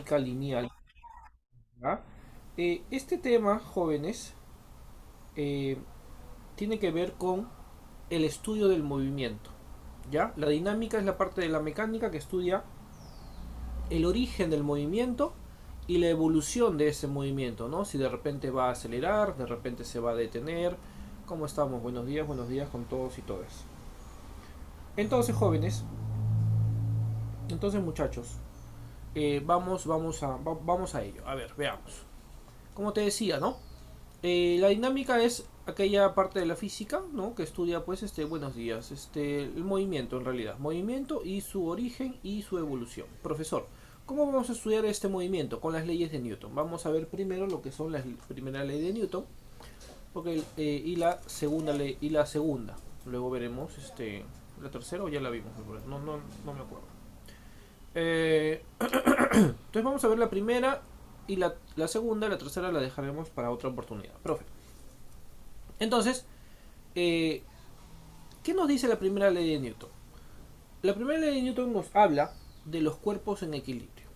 física lineal. ¿Ya? Este tema, jóvenes, eh, tiene que ver con el estudio del movimiento. ¿Ya? La dinámica es la parte de la mecánica que estudia el origen del movimiento y la evolución de ese movimiento, ¿no? Si de repente va a acelerar, de repente se va a detener. ¿Cómo estamos? Buenos días con todos y todas. Entonces, jóvenes, entonces muchachos, vamos a ello. A ver, veamos. Como te decía, ¿no? La dinámica es aquella parte de la física, ¿no? Que estudia, pues, buenos días, el movimiento en realidad. Movimiento y su origen y su evolución. Profesor, ¿cómo vamos a estudiar este movimiento? Con las leyes de Newton. Vamos a ver primero lo que son la primera ley de Newton, porque, y la segunda ley, y la segunda. Luego veremos, la tercera o ya la vimos, no me acuerdo. Entonces vamos a ver la primera y la segunda, la tercera la dejaremos para otra oportunidad. Profe. Entonces, eh, ¿qué nos dice la primera ley de Newton? La primera ley de Newton nos habla de los cuerpos en equilibrio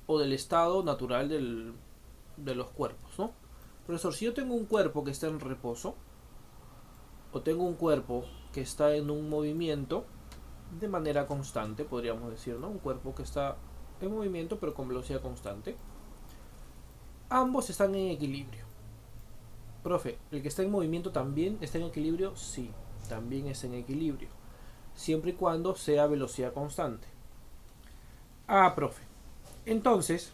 o del estado natural de los cuerpos, ¿no? Profesor, si yo tengo un cuerpo que está en reposo o tengo un cuerpo que está en un movimiento de manera constante, podríamos decir, ¿no? Un cuerpo que está en movimiento pero con velocidad constante. Ambos están en equilibrio. Profe, ¿el que está en movimiento también está en equilibrio? Sí, también está en equilibrio, siempre y cuando sea velocidad constante. Ah, profe. Entonces,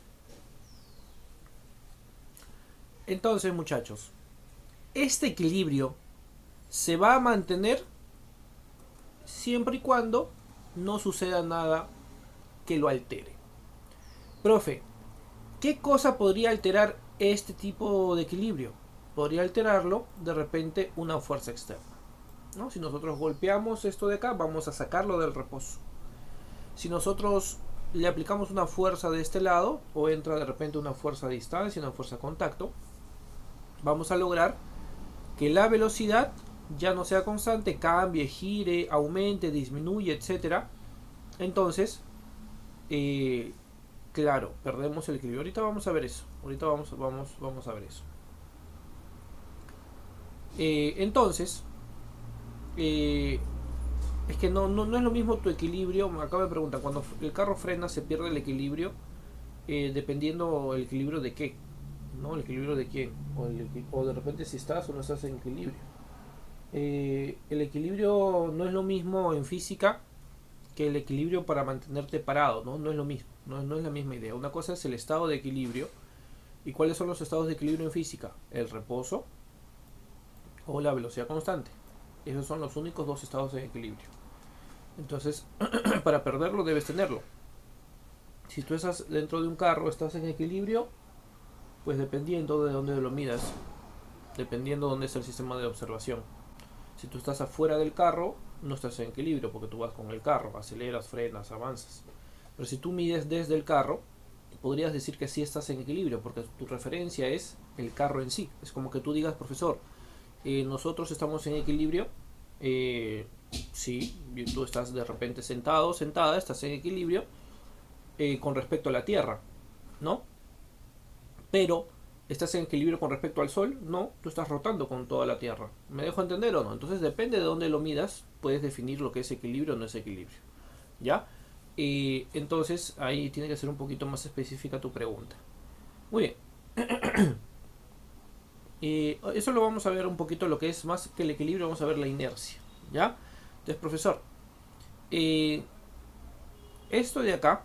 entonces muchachos, este equilibrio se va a mantener siempre y cuando no suceda nada que lo altere. Profe, ¿qué cosa podría alterar este tipo de equilibrio? Podría alterarlo de repente una fuerza externa, ¿no? Si nosotros golpeamos esto de acá, vamos a sacarlo del reposo. Si nosotros le aplicamos una fuerza de este lado, o entra de repente una fuerza a distancia, una fuerza a contacto, vamos a lograr que la velocidad ya no sea constante, cambie, gire, aumente, disminuye, etcétera. Entonces, eh, claro, perdemos el equilibrio. Ahorita vamos a ver eso. Ahorita vamos a ver eso. Entonces, eh, es que no es lo mismo tu equilibrio. Me acabo de preguntar, cuando el carro frena se pierde el equilibrio, dependiendo el equilibrio de qué, ¿no? El equilibrio de quién, o de repente si estás o no estás en equilibrio. El equilibrio no es lo mismo en física que el equilibrio para mantenerte parado, ¿no? No es lo mismo, no es la misma idea. Una cosa es el estado de equilibrio. ¿Y cuáles son los estados de equilibrio en física? El reposo o la velocidad constante. Esos son los únicos dos estados de equilibrio. Entonces, para perderlo debes tenerlo. Si tú estás dentro de un carro, estás en equilibrio, pues dependiendo de dónde lo midas, dependiendo de dónde está el sistema de observación. Si tú estás afuera del carro, no estás en equilibrio porque tú vas con el carro, aceleras, frenas, avanzas. Pero si tú mides desde el carro, podrías decir que sí estás en equilibrio porque tu referencia es el carro en sí. Es como que tú digas, profesor, nosotros estamos en equilibrio. Sí, tú estás de repente sentado, sentada, estás en equilibrio con respecto a la Tierra, ¿no? Pero estás en equilibrio con respecto al Sol, no, tú estás rotando con toda la Tierra. ¿Me dejo entender o no? Entonces depende de dónde lo midas, puedes definir lo que es equilibrio o no es equilibrio. ¿Ya? Entonces ahí tiene que ser un poquito más específica tu pregunta. Muy bien. Eso lo vamos a ver un poquito lo que es más que el equilibrio, vamos a ver la inercia. ¿Ya? Entonces, profesor, eh, esto de acá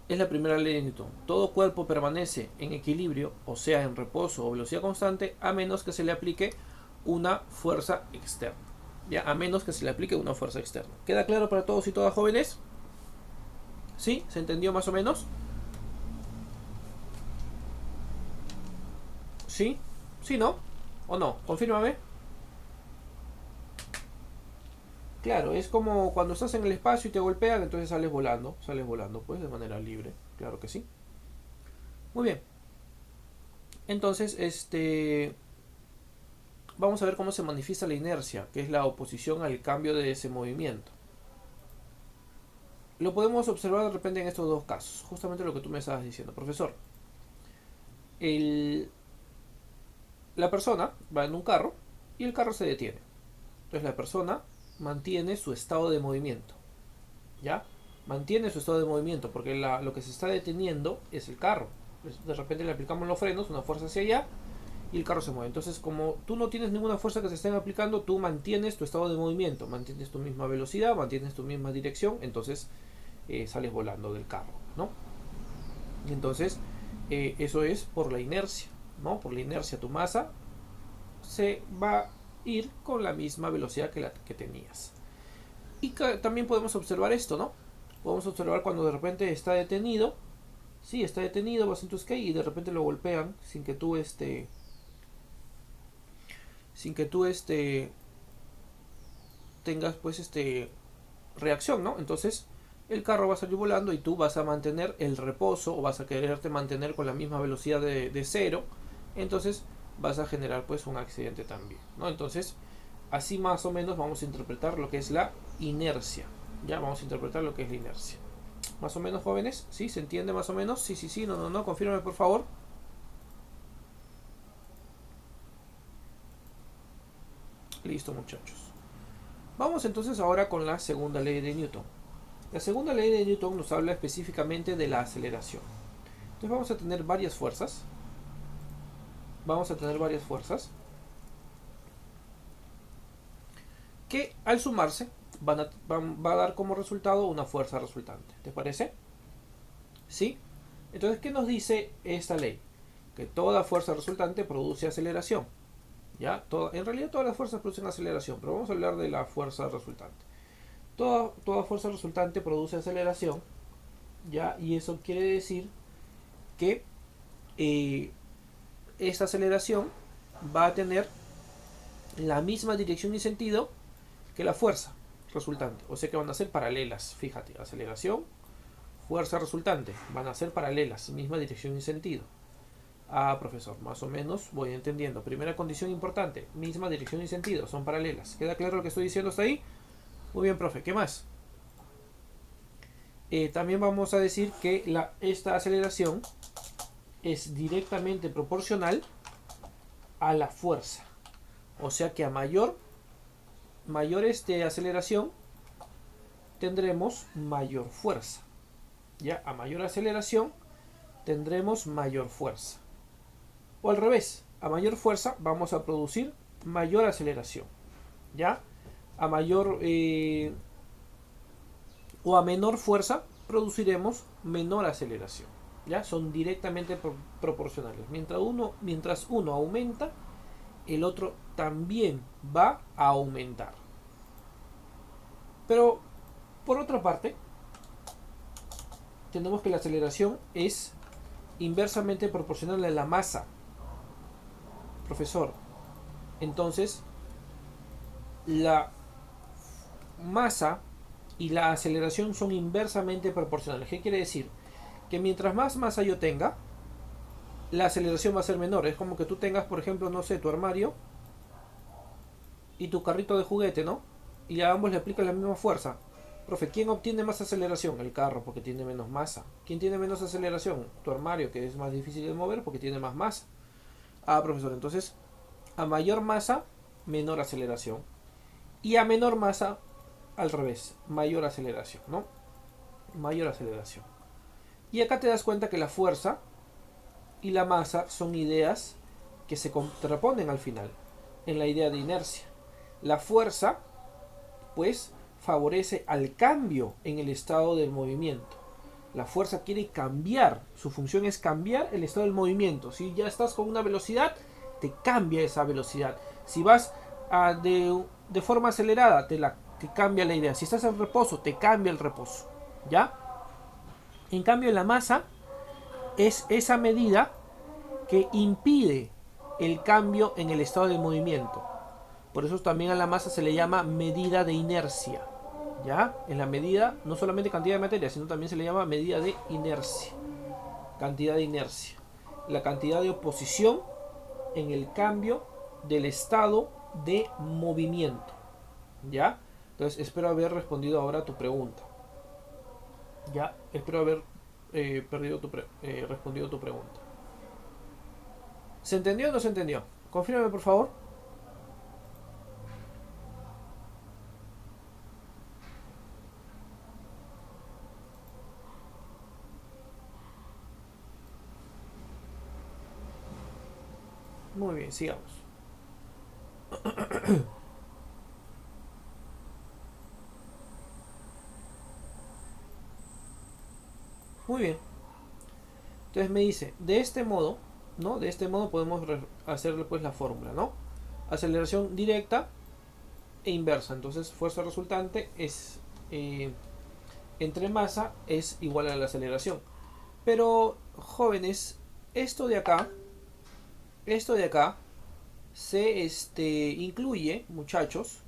es la primera ley de Newton. Todo cuerpo permanece en equilibrio, o sea, en reposo o velocidad constante, a menos que se le aplique una fuerza externa. Ya, a menos que se le aplique una fuerza externa. ¿Queda claro para todos y todas, jóvenes? ¿Sí? ¿Se entendió más o menos? ¿Sí? ¿Sí, no? ¿O no? Confírmame. Claro, es como cuando estás en el espacio y te golpean, entonces sales volando, pues de manera libre, claro que sí. Muy bien, entonces, vamos a ver cómo se manifiesta la inercia, que es la oposición al cambio de ese movimiento. lo podemos observar de repente en estos dos casos. Justamente lo que tú me estabas diciendo, profesor. El, la persona va en un carro y el carro se detiene. Entonces la persona mantiene su estado de movimiento. ¿Ya? Mantiene su estado de movimiento porque lo que se está deteniendo es el carro. De repente le aplicamos los frenos, una fuerza hacia allá y el carro se mueve. Entonces, como tú no tienes ninguna fuerza que se estén aplicando, tú mantienes tu estado de movimiento, mantienes tu misma velocidad, mantienes tu misma dirección, entonces sales volando del carro, ¿no? Y entonces, eso es por la inercia, ¿no? Por la inercia tu masa se va a ir con la misma velocidad que la que tenías. Y también podemos observar esto, ¿no? Podemos observar cuando de repente está detenido. Sí, está detenido, vas en tu skate y de repente lo golpean sin que tú tengas pues reacción, ¿no? Entonces el carro va a salir volando y tú vas a mantener el reposo o vas a quererte mantener con la misma velocidad de cero. Entonces vas a generar pues un accidente también, ¿no? Entonces así más o menos vamos a interpretar lo que es la inercia. Ya vamos a interpretar lo que es la inercia. Más o menos, jóvenes, ¿sí? ¿Se entiende más o menos? Sí, sí, sí, no, confírmame por favor. Listo, muchachos. Vamos entonces ahora con la segunda ley de Newton. La segunda ley de Newton nos habla específicamente de la aceleración. Entonces vamos a tener varias fuerzas. Que al sumarse va a dar como resultado una fuerza resultante. ¿Te parece? ¿Sí? Entonces, ¿qué nos dice esta ley? Que toda fuerza resultante produce aceleración. ¿Ya? En realidad todas las fuerzas producen aceleración, pero vamos a hablar de la fuerza resultante. Toda fuerza resultante produce aceleración, ¿ya? Y eso quiere decir que esta aceleración va a tener la misma dirección y sentido que la fuerza resultante. O sea que van a ser paralelas. Fíjate, aceleración, fuerza resultante, van a ser paralelas, misma dirección y sentido. Ah, profesor, más o menos voy entendiendo. Primera condición importante, misma dirección y sentido, son paralelas. ¿Queda claro lo que estoy diciendo hasta ahí? Muy bien, profe, ¿qué más? También vamos a decir que esta aceleración es directamente proporcional a la fuerza. O sea que a mayor aceleración tendremos mayor fuerza. Ya, a mayor aceleración tendremos mayor fuerza. O al revés, a mayor fuerza vamos a producir mayor aceleración. ¿Ya? A mayor o a menor fuerza produciremos menor aceleración. ¿Ya? Son directamente proporcionales. Mientras uno aumenta, el otro también va a aumentar. Pero, por otra parte, tenemos que la aceleración es inversamente proporcional a la masa. Profesor, entonces la masa y la aceleración son inversamente proporcionales. ¿Qué quiere decir? Que mientras más masa yo tenga, la aceleración va a ser menor. Es como que tú tengas, por ejemplo, no sé, tu armario y tu carrito de juguete, ¿no? Y a ambos le aplicas la misma fuerza. Profe, ¿quién obtiene más aceleración? El carro, porque tiene menos masa. ¿Quién tiene menos aceleración? Tu armario, que es más difícil de mover porque tiene más masa. Ah, profesor, entonces, a mayor masa, menor aceleración. Y a menor masa, al revés, mayor aceleración, ¿no? Mayor aceleración. Y acá te das cuenta que la fuerza y la masa son ideas que se contraponen al final, en la idea de inercia. La fuerza, pues, favorece al cambio en el estado del movimiento. La fuerza quiere cambiar, su función es cambiar el estado del movimiento. Si ya estás con una velocidad, te cambia esa velocidad. Si vas de forma acelerada, te cambia la idea. Si estás en reposo, te cambia el reposo. ¿Ya? En cambio, la masa es esa medida que impide el cambio en el estado de movimiento. Por eso también a la masa se le llama medida de inercia. ¿Ya? En la medida, no solamente cantidad de materia, sino también se le llama medida de inercia. Cantidad de inercia. La cantidad de oposición en el cambio del estado de movimiento. ¿Ya? Entonces espero haber respondido ahora a tu pregunta. Ya, espero haber respondido tu pregunta. ¿Se entendió o no se entendió? Confírmame, por favor. Muy bien, sigamos. Muy bien. Entonces me dice, de este modo, ¿no? De este modo podemos hacerle pues la fórmula, ¿no? Aceleración directa e inversa. Entonces fuerza resultante es entre masa es igual a la aceleración. Pero, jóvenes, esto de acá, esto de acá se incluye, muchachos,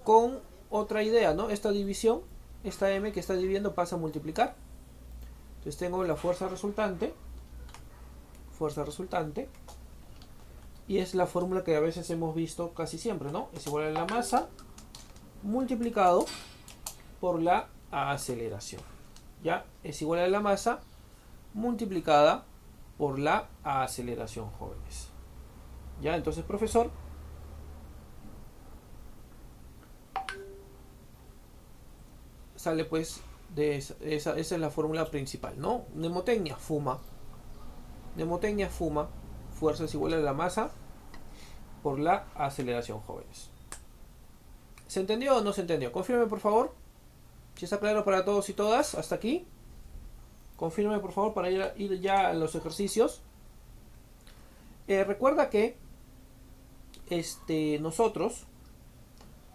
con otra idea, ¿no? Esta división, esta m que está dividiendo pasa a multiplicar. Entonces tengo la fuerza resultante, y es la fórmula que a veces hemos visto casi siempre, ¿no? Es igual a la masa multiplicado por la aceleración. Ya, es igual a la masa multiplicada por la aceleración, jóvenes. Ya, entonces, profesor, sale pues de esa es la fórmula principal, ¿no? Mnemotecnia, fuma. Mnemotecnia, fuma. Fuerza es igual a la masa por la aceleración, jóvenes. ¿Se entendió o no se entendió? Confírme, por favor. Si está claro para todos y todas, hasta aquí. Confírme, por favor, para ir ya a los ejercicios. Recuerda que nosotros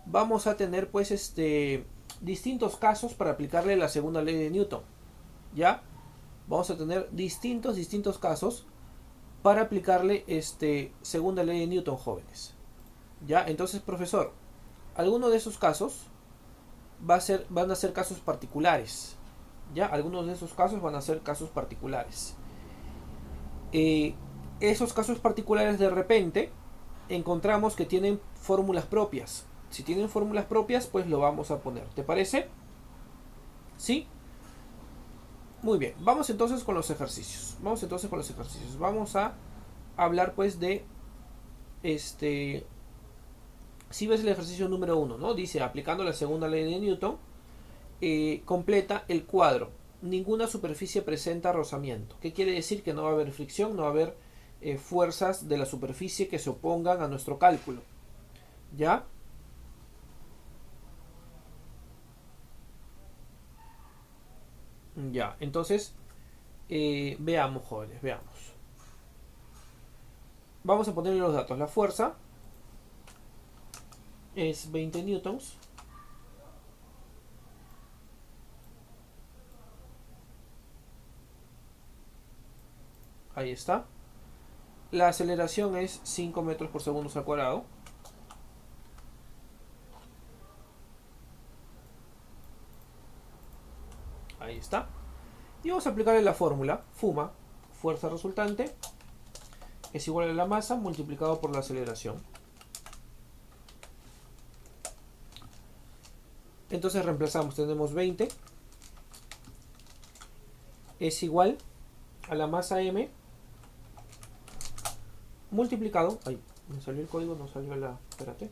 vamos a tener pues distintos casos para aplicarle la segunda ley de Newton. ¿Ya? Vamos a tener distintos casos para aplicarle segunda ley de Newton, jóvenes. ¿Ya? Entonces, profesor, algunos de esos casos van a ser casos particulares. ¿Ya? Algunos de esos casos van a ser casos particulares. Esos casos particulares de repente encontramos que tienen fórmulas propias. Si tienen fórmulas propias, pues lo vamos a poner. ¿Te parece? ¿Sí? Muy bien. Vamos entonces con los ejercicios. Vamos a hablar pues de si ves el ejercicio número 1, ¿no? Dice, aplicando la segunda ley de Newton, completa el cuadro. Ninguna superficie presenta rozamiento. ¿Qué quiere decir? Que no va a haber fricción, no va a haber fuerzas de la superficie que se opongan a nuestro cálculo. ¿Ya? Ya, entonces, veamos, jóvenes, veamos. Vamos a ponerle los datos. La fuerza es 20 newtons. Ahí está. La aceleración es 5 metros por segundo al cuadrado. Ahí está. Y vamos a aplicarle la fórmula. Fuma, fuerza resultante, es igual a la masa multiplicado por la aceleración. Entonces reemplazamos. Tenemos 20 es igual a la masa m multiplicado. Ay, me salió el código, no salió la... Espérate.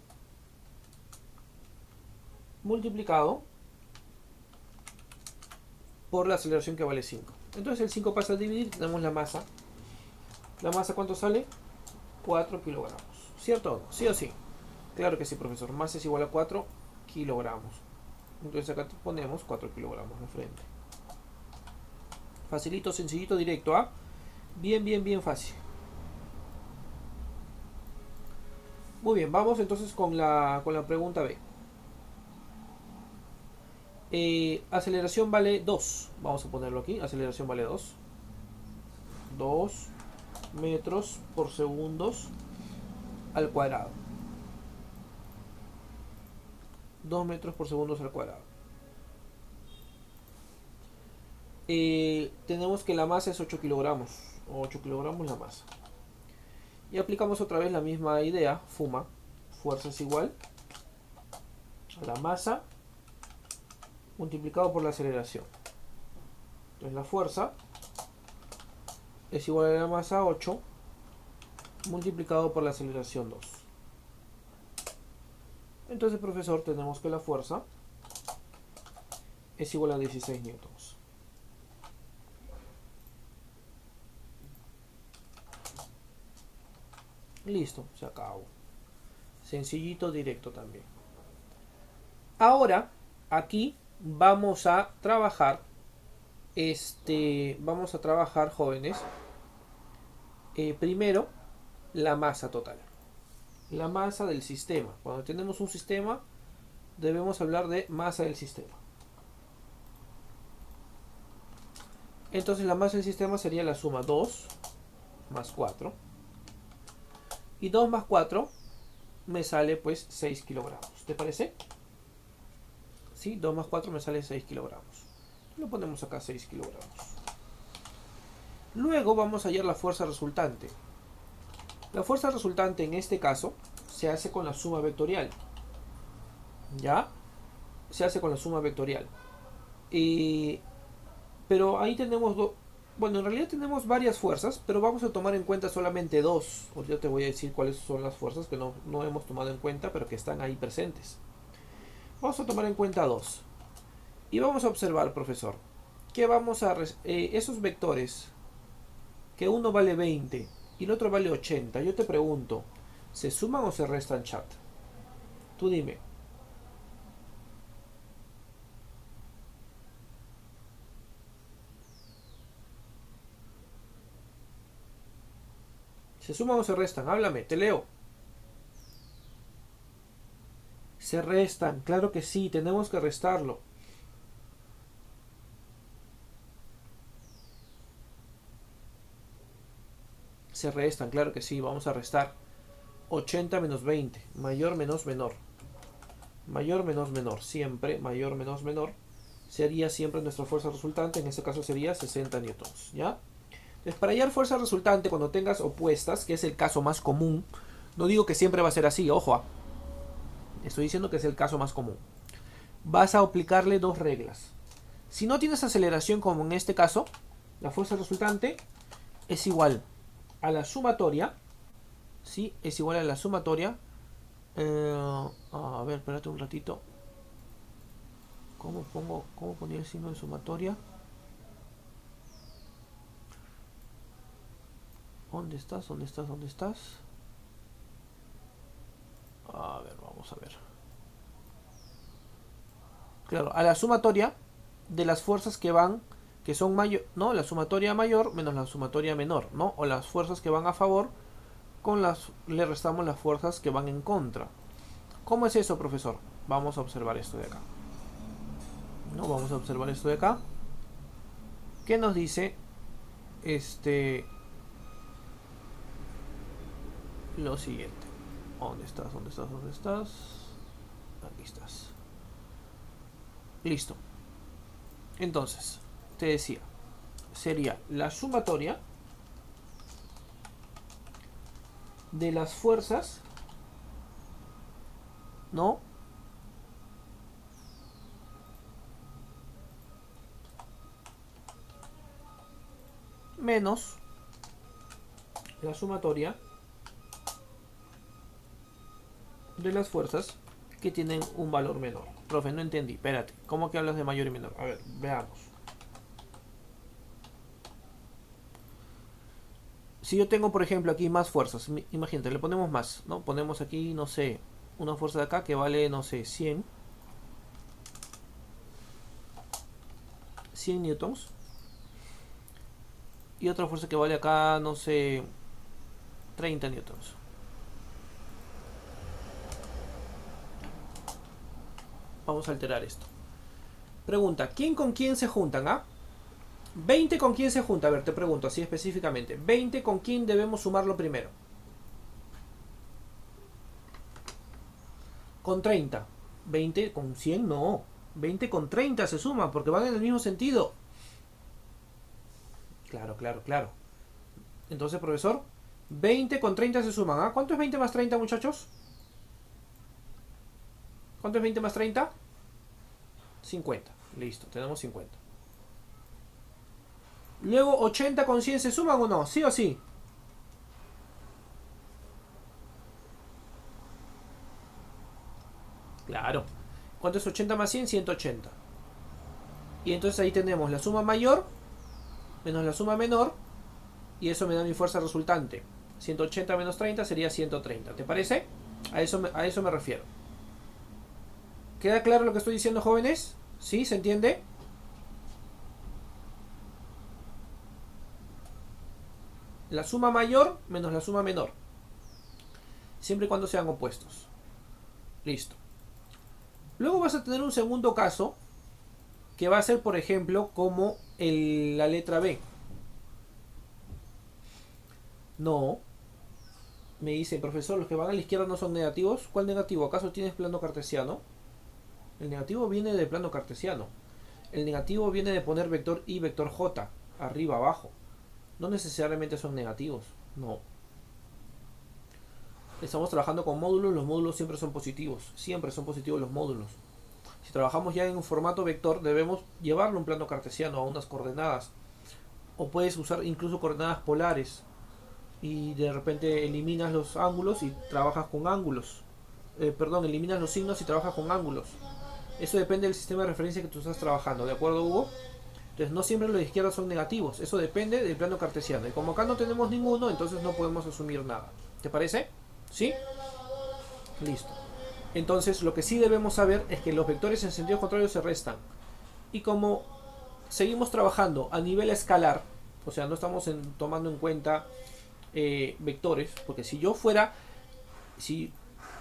Multiplicado por la aceleración, que vale 5. Entonces el 5 pasa a dividir, tenemos la masa. ¿La masa cuánto sale? 4 kilogramos. ¿Cierto o no? ¿Sí o sí? Claro que sí, profesor. Masa es igual a 4 kilogramos. Entonces acá ponemos 4 kilogramos de frente. Facilito, sencillito, directo, ¿ah? Bien fácil. Muy bien, vamos entonces con la pregunta B. Aceleración vale 2. Vamos a ponerlo aquí. Aceleración vale 2. 2 metros por segundos al cuadrado. 2 metros por segundos al cuadrado. Tenemos que la masa es 8 kilogramos. 8 kilogramos la masa. Y aplicamos otra vez la misma idea. Fuma. Fuerza es igual a la masa multiplicado por la aceleración. Entonces la fuerza es igual a la masa 8 multiplicado por la aceleración 2. Entonces, profesor, tenemos que la fuerza es igual a 16 newtons. Listo, se acabó. Sencillito, directo también. Ahora, aquí vamos a trabajar, jóvenes, primero la masa total. La masa del sistema. Cuando tenemos un sistema, debemos hablar de masa del sistema. Entonces la masa del sistema sería la suma 2 más 4. Y 2 más 4 me sale pues 6 kilogramos. ¿Te parece? Sí, 2 más 4 me sale 6 kilogramos. Lo ponemos acá 6 kilogramos. Luego vamos a hallar la fuerza resultante. La fuerza resultante en este caso se hace con la suma vectorial. ¿Ya? Se hace con la suma vectorial. Pero ahí tenemos bueno, en realidad tenemos varias fuerzas, pero vamos a tomar en cuenta solamente dos. Ahorita te voy a decir cuáles son las fuerzas que no hemos tomado en cuenta, pero que están ahí presentes. Vamos a tomar en cuenta dos. Y vamos a observar, profesor, que esos vectores, que uno vale 20 y el otro vale 80, yo te pregunto, ¿se suman o se restan, chat? Tú dime. ¿Se suman o se restan? Háblame, te leo. Se restan, claro que sí, tenemos que restarlo. Se restan, claro que sí, vamos a restar. 80 menos 20, mayor menos menor. Mayor menos menor, siempre mayor menos menor. Sería siempre nuestra fuerza resultante, en este caso sería 60 newtons, ¿ya? Entonces, para hallar fuerza resultante cuando tengas opuestas, que es el caso más común, no digo que siempre va a ser así, ojo, estoy diciendo que es el caso más común. Vas a aplicarle dos reglas. Si no tienes aceleración como en este caso, la fuerza resultante es igual a la sumatoria, ¿sí? Es igual a la sumatoria. A ver, espérate un ratito. ¿Cómo ponía el signo de sumatoria? ¿Dónde estás? ¿Dónde estás? ¿Dónde estás? A ver, vamos a ver. Claro, a la sumatoria de las fuerzas que son mayor, ¿no? La sumatoria mayor menos la sumatoria menor, ¿no? O las fuerzas que van a favor le restamos las fuerzas que van en contra. ¿Cómo es eso, profesor? Vamos a observar esto de acá. ¿No? Vamos a observar esto de acá. ¿Qué nos dice lo siguiente? ¿Dónde estás? ¿Dónde estás? ¿Dónde estás? Aquí estás. Listo. Entonces, te decía, sería la sumatoria de las fuerzas, ¿no? Menos la sumatoria de las fuerzas que tienen un valor menor. Profe, no entendí. Espérate, ¿cómo que hablas de mayor y menor? A ver, veamos. Si yo tengo, por ejemplo, aquí más fuerzas, imagínate, le ponemos más, ¿no? Ponemos aquí, no sé, una fuerza de acá que vale, no sé, 100 newtons. Y otra fuerza que vale acá, no sé, 30 newtons. Vamos a alterar esto. Pregunta, ¿quién con quién se juntan? ¿Ah? 20 con quién se junta. A ver, te pregunto así específicamente. 20 con quién debemos sumarlo primero. Con 30. 20 con 100 no. 20 con 30 se suma porque van en el mismo sentido. Claro, claro, claro. Entonces, profesor, 20 con 30 se suman. ¿Ah? ¿Cuánto es 20 más 30, muchachos? ¿Cuánto es 20 más 30? 50. Listo, tenemos 50. Luego 80 con 100 se suman o no, sí o sí. Claro. ¿Cuánto es 80 más 100? 180. Y entonces ahí tenemos la suma mayor menos la suma menor. Y eso me da mi fuerza resultante. 180 menos 30 sería 130. ¿Te parece? A eso me refiero. ¿Queda claro lo que estoy diciendo, jóvenes? ¿Sí? ¿Se entiende? La suma mayor menos la suma menor. Siempre y cuando sean opuestos. Listo. Luego vas a tener un segundo caso que va a ser, por ejemplo, como la letra B. No. Me dice, profesor, los que van a la izquierda no son negativos. ¿Cuál negativo? ¿Acaso tienes plano cartesiano? El negativo viene de plano cartesiano. El negativo viene de poner vector y vector j, arriba, abajo. No necesariamente son negativos. No. Estamos trabajando con módulos, los módulos siempre son positivos. Siempre son positivos los módulos. Si trabajamos ya en un formato vector, debemos llevarlo a un plano cartesiano, a unas coordenadas. O puedes usar incluso coordenadas polares. Y de repente eliminas los ángulos y trabajas con ángulos. Eliminas los signos y trabajas con ángulos. Eso depende del sistema de referencia que tú estás trabajando, ¿de acuerdo, Hugo? Entonces no siempre los de izquierda son negativos, eso depende del plano cartesiano. Y como acá no tenemos ninguno, entonces no podemos asumir nada. ¿Te parece? ¿Sí? Listo. Entonces lo que sí debemos saber es que los vectores en sentido contrario se restan. Y como seguimos trabajando a nivel escalar, o sea, no estamos tomando en cuenta vectores, porque si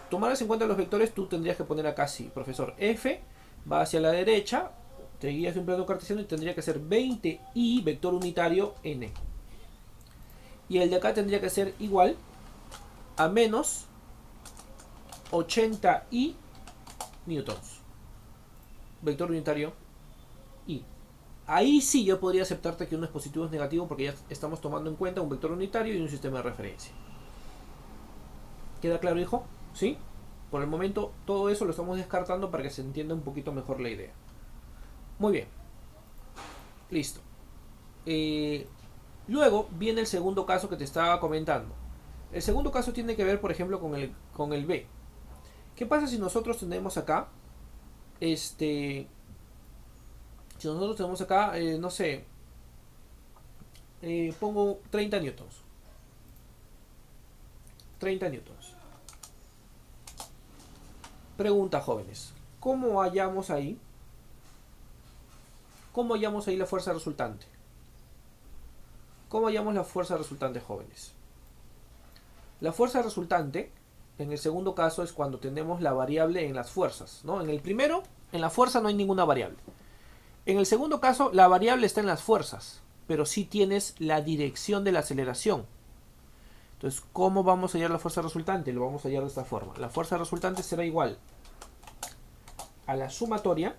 tomaras en cuenta los vectores, tú tendrías que poner acá sí, profesor, f va hacia la derecha, te guías de un plano cartesiano y tendría que ser 20i vector unitario n. Y el de acá tendría que ser igual a menos 80i newtons. Vector unitario i. Ahí sí yo podría aceptarte que uno es positivo o es negativo porque ya estamos tomando en cuenta un vector unitario y un sistema de referencia. ¿Queda claro, hijo? ¿Sí? Por el momento todo eso lo estamos descartando para que se entienda un poquito mejor la idea. Muy bien. Listo. Luego viene el segundo caso que te estaba comentando. El segundo caso tiene que ver, por ejemplo, con el B. ¿Qué pasa si nosotros tenemos acá si nosotros tenemos acá, no sé, pongo 30 newtons. 30 newtons. Pregunta, jóvenes. ¿Cómo hallamos ahí? ¿Cómo hallamos ahí la fuerza resultante? ¿Cómo hallamos la fuerza resultante, jóvenes? La fuerza resultante, en el segundo caso, es cuando tenemos la variable en las fuerzas, ¿no? En el primero, en la fuerza no hay ninguna variable. En el segundo caso, la variable está en las fuerzas, pero sí tienes la dirección de la aceleración. Entonces, ¿cómo vamos a hallar la fuerza resultante? Lo vamos a hallar de esta forma. La fuerza resultante será igual a la sumatoria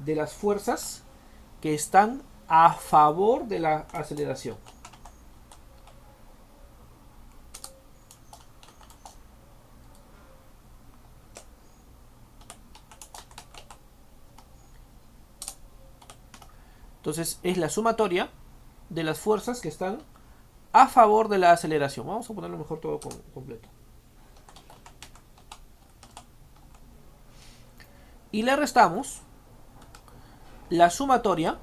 de las fuerzas que están a favor de la aceleración. Entonces es la sumatoria de las fuerzas que están a favor de la aceleración. Vamos a ponerlo mejor todo completo. Y le restamos la sumatoria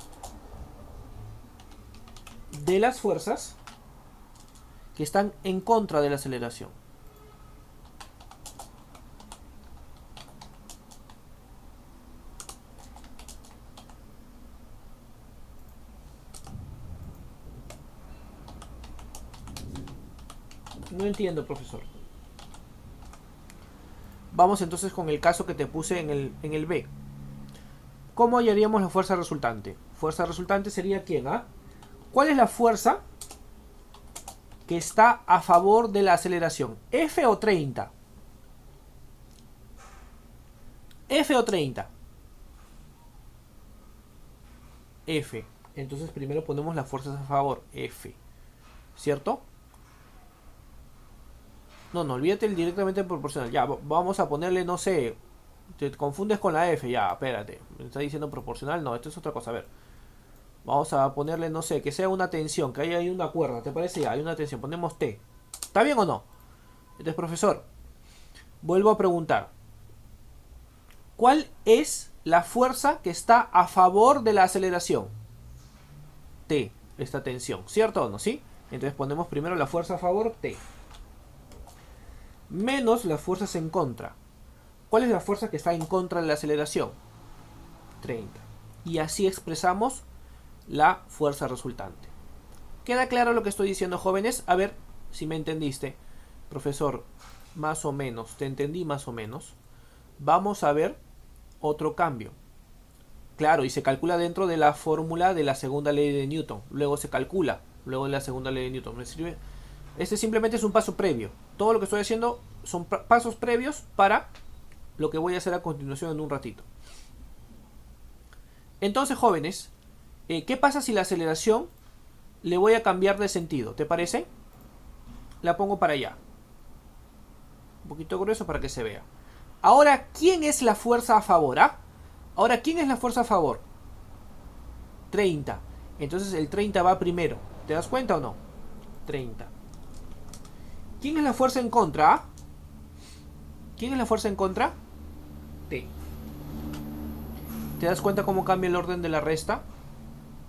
de las fuerzas que están en contra de la aceleración. No entiendo, profesor. Vamos entonces con el caso que te puse en el B. ¿Cómo hallaríamos la fuerza resultante? Fuerza resultante sería ¿quién? ¿Ah? ¿Cuál es la fuerza que está a favor de la aceleración? ¿F o 30? ¿F o 30? F. Entonces primero ponemos las fuerzas a favor. F. ¿Cierto? No, olvídate el directamente proporcional. Ya, vamos a ponerle, no sé, te confundes con la F. Ya, espérate. ¿Me está diciendo proporcional? No, esto es otra cosa. A ver. Vamos a ponerle, no sé, que sea una tensión, que haya ahí una cuerda, ¿te parece? Ya, hay una tensión, ponemos T. ¿Está bien o no? Entonces, profesor, vuelvo a preguntar. ¿Cuál es la fuerza que está a favor de la aceleración? T, esta tensión, ¿cierto o no? ¿Sí? Entonces ponemos primero la fuerza a favor, T, menos las fuerzas en contra. ¿Cuál es la fuerza que está en contra de la aceleración? 30. Y así expresamos la fuerza resultante. ¿Queda claro lo que estoy diciendo, jóvenes? A ver si me entendiste. Profesor, más o menos, te entendí más o menos. Vamos a ver otro cambio. Claro, y se calcula dentro de la fórmula de la segunda ley de Newton. Luego se calcula, luego de la segunda ley de Newton. ¿Me sirve? Este simplemente es un paso previo. Todo lo que estoy haciendo son pasos previos para lo que voy a hacer a continuación en un ratito. Entonces, jóvenes, ¿qué pasa si la aceleración le voy a cambiar de sentido? ¿Te parece? La pongo para allá. Un poquito grueso para que se vea. Ahora, ¿quién es la fuerza a favor? ¿Ah? Ahora, ¿quién es la fuerza a favor? 30. Entonces el 30 va primero. ¿Te das cuenta o no? 30. ¿Quién es la fuerza en contra? ¿Ah? ¿Quién es la fuerza en contra? T. ¿Te das cuenta cómo cambia el orden de la resta?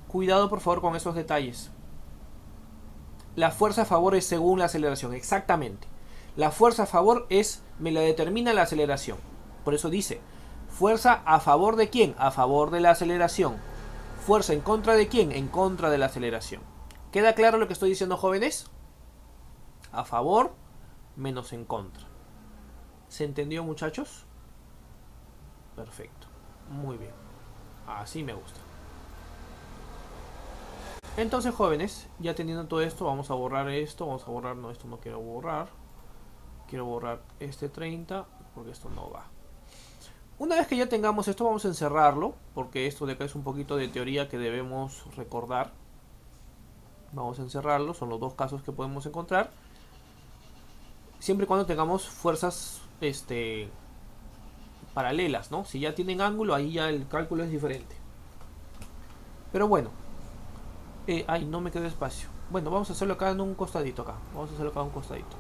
Cuidado por favor con esos detalles. La fuerza a favor es según la aceleración, exactamente. La fuerza a favor me la determina la aceleración. Por eso dice, fuerza a favor de quién? A favor de la aceleración. Fuerza en contra de quién? En contra de la aceleración. ¿Queda claro lo que estoy diciendo, jóvenes? A favor menos en contra. ¿Se entendió, muchachos? Perfecto. Muy bien. Así me gusta. Entonces, jóvenes, ya teniendo todo esto, vamos a borrar esto. Vamos a borrar, no, esto no quiero borrar. Quiero borrar este 30 porque esto no va. Una vez que ya tengamos esto, vamos a encerrarlo, porque esto de acá es un poquito de teoría que debemos recordar. Vamos a encerrarlo, son los dos casos que podemos encontrar. Siempre y cuando tengamos fuerzas paralelas, ¿no? Si ya tienen ángulo, ahí ya el cálculo es diferente. Pero bueno. Ay, no me quedó espacio. Bueno, vamos a hacerlo acá en un costadito acá. Vamos a hacerlo acá en un costadito.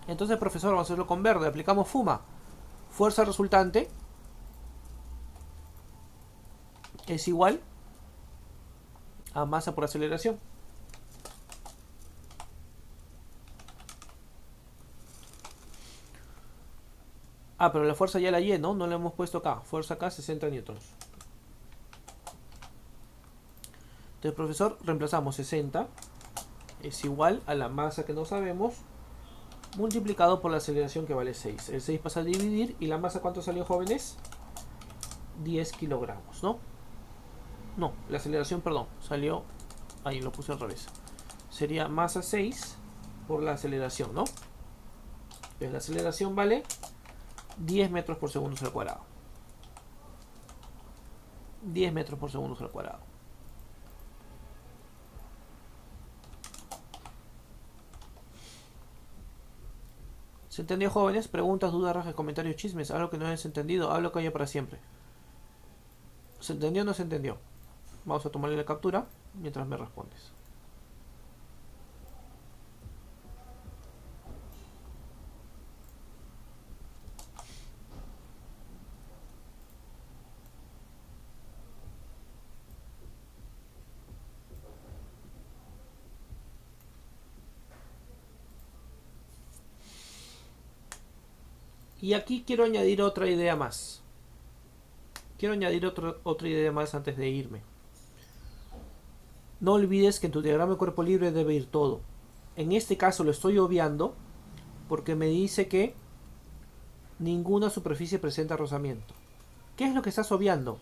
Entonces, profesor, vamos a hacerlo con verde. Aplicamos FUMA. Fuerza resultante es igual a masa por aceleración. Ah, pero la fuerza ya la Y, ¿no? No la hemos puesto acá. Fuerza acá, 60 newtons. Entonces, profesor, reemplazamos 60. Es igual a la masa que no sabemos, multiplicado por la aceleración que vale 6. El 6 pasa a dividir. ¿Y la masa cuánto salió, jóvenes? 10 kilogramos, ¿no? No, la aceleración, perdón, salió... Ahí lo puse al revés. Sería masa 6 por la aceleración, ¿no? Entonces la aceleración vale 10 metros por segundo al cuadrado. 10 metros por segundo al cuadrado. ¿Se entendió, jóvenes? Preguntas, dudas, rajas, comentarios, chismes. Algo que no hayas entendido, hablo que haya para siempre. ¿Se entendió o no se entendió? Vamos a tomarle la captura mientras me respondes. Y aquí quiero añadir otra idea más. Quiero añadir otra idea más antes de irme. No olvides que en tu diagrama de cuerpo libre debe ir todo. En este caso lo estoy obviando porque me dice que ninguna superficie presenta rozamiento. ¿Qué es lo que estás obviando?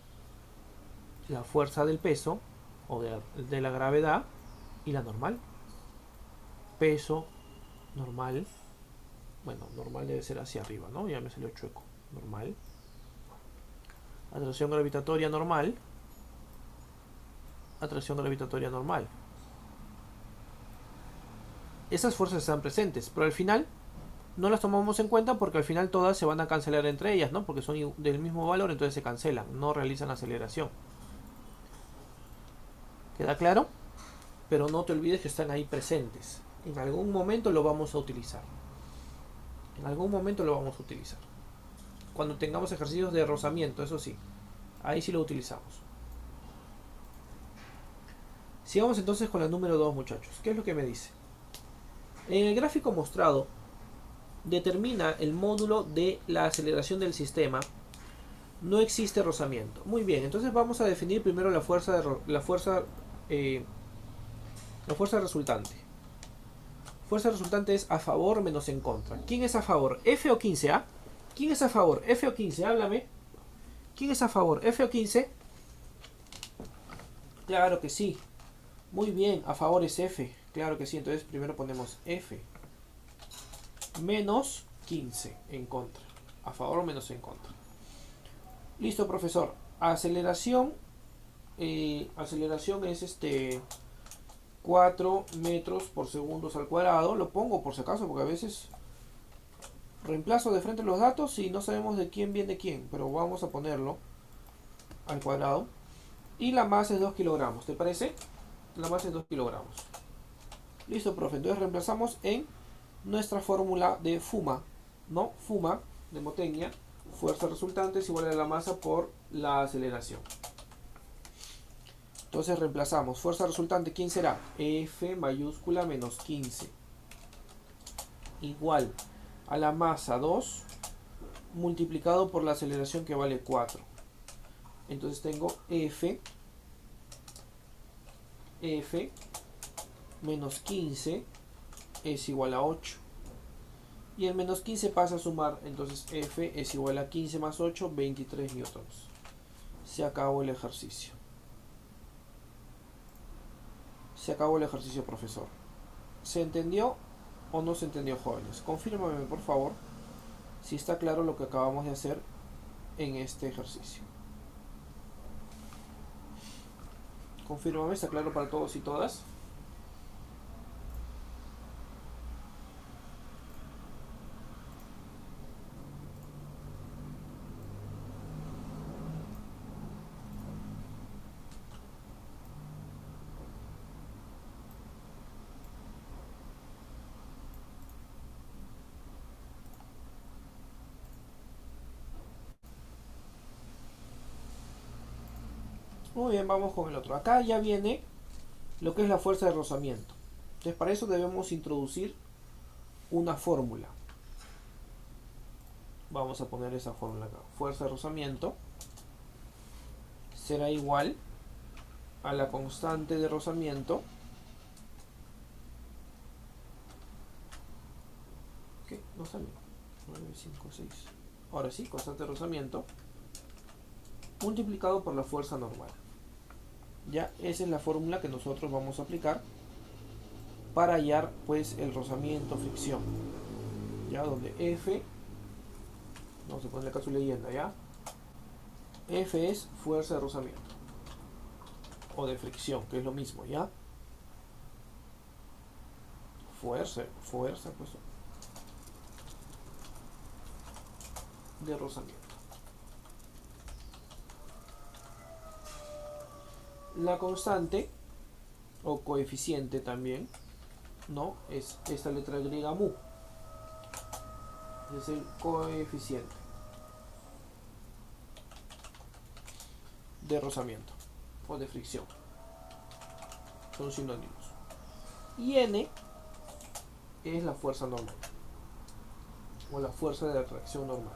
La fuerza del peso o de la gravedad y la normal. Peso, normal. Bueno, normal debe ser hacia arriba, ¿no? Ya me salió chueco. Normal. Atracción gravitatoria normal. Atracción gravitatoria normal. Esas fuerzas están presentes, pero al final no las tomamos en cuenta porque al final todas se van a cancelar entre ellas, ¿no? Porque son del mismo valor, entonces se cancelan, no realizan aceleración. ¿Queda claro? Pero no te olvides que están ahí presentes. En algún momento lo vamos a utilizar. En algún momento lo vamos a utilizar. Cuando tengamos ejercicios de rozamiento, eso sí. Ahí sí lo utilizamos. Sigamos entonces con la número 2, muchachos. ¿Qué es lo que me dice? En el gráfico mostrado, determina el módulo de la aceleración del sistema. No existe rozamiento. Muy bien, entonces vamos a definir primero la fuerza resultante. Fuerza resultante es a favor menos en contra. ¿Quién es a favor? ¿F o 15? ¿Ah? ¿Quién es a favor? ¿F o 15? Háblame. ¿Quién es a favor? ¿F o 15? Claro que sí. Muy bien, a favor es F. Claro que sí, entonces primero ponemos F menos 15 en contra. A favor o menos en contra. Listo, profesor. Aceleración. Aceleración es 4 metros por segundo al cuadrado. Lo pongo por si acaso, porque a veces reemplazo de frente los datos y no sabemos de quién viene quién. Pero vamos a ponerlo al cuadrado. Y la masa es 2 kilogramos. ¿Te parece? La masa es 2 kilogramos. Listo, profe. Entonces reemplazamos en nuestra fórmula de FUMA. ¿No? FUMA de Motecnia. Fuerza resultante es igual a la masa por la aceleración. Entonces reemplazamos. Fuerza resultante, ¿quién será? F mayúscula menos 15. Igual a la masa 2 multiplicado por la aceleración que vale 4. Entonces tengo F menos 15 es igual a 8. Y el menos 15 pasa a sumar. Entonces F es igual a 15 más 8, 23 newtons. Se acabó el ejercicio. Se acabó el ejercicio, profesor. ¿Se entendió o no se entendió, jóvenes? Confírmame, por favor, si está claro lo que acabamos de hacer en este ejercicio. Confírmame, ¿está claro para todos y todas? Muy bien, vamos con el otro. Acá ya viene lo que es la fuerza de rozamiento. Entonces para eso debemos introducir una fórmula. Vamos a poner esa fórmula acá. Fuerza de rozamiento será igual a la constante de rozamiento. ¿Qué? No salió. 9, 5, 6. Ahora sí, constante de rozamiento multiplicado por la fuerza normal. Ya, esa es la fórmula que nosotros vamos a aplicar para hallar pues el rozamiento fricción. Ya, donde F, vamos a ponerle acá su leyenda, ya. F es fuerza de rozamiento o de fricción, que es lo mismo, ya. Fuerza pues, de rozamiento. La constante o coeficiente también, ¿no? Es esta letra griega mu. Es el coeficiente de rozamiento o de fricción. Son sinónimos. Y N es la fuerza normal o la fuerza de atracción normal.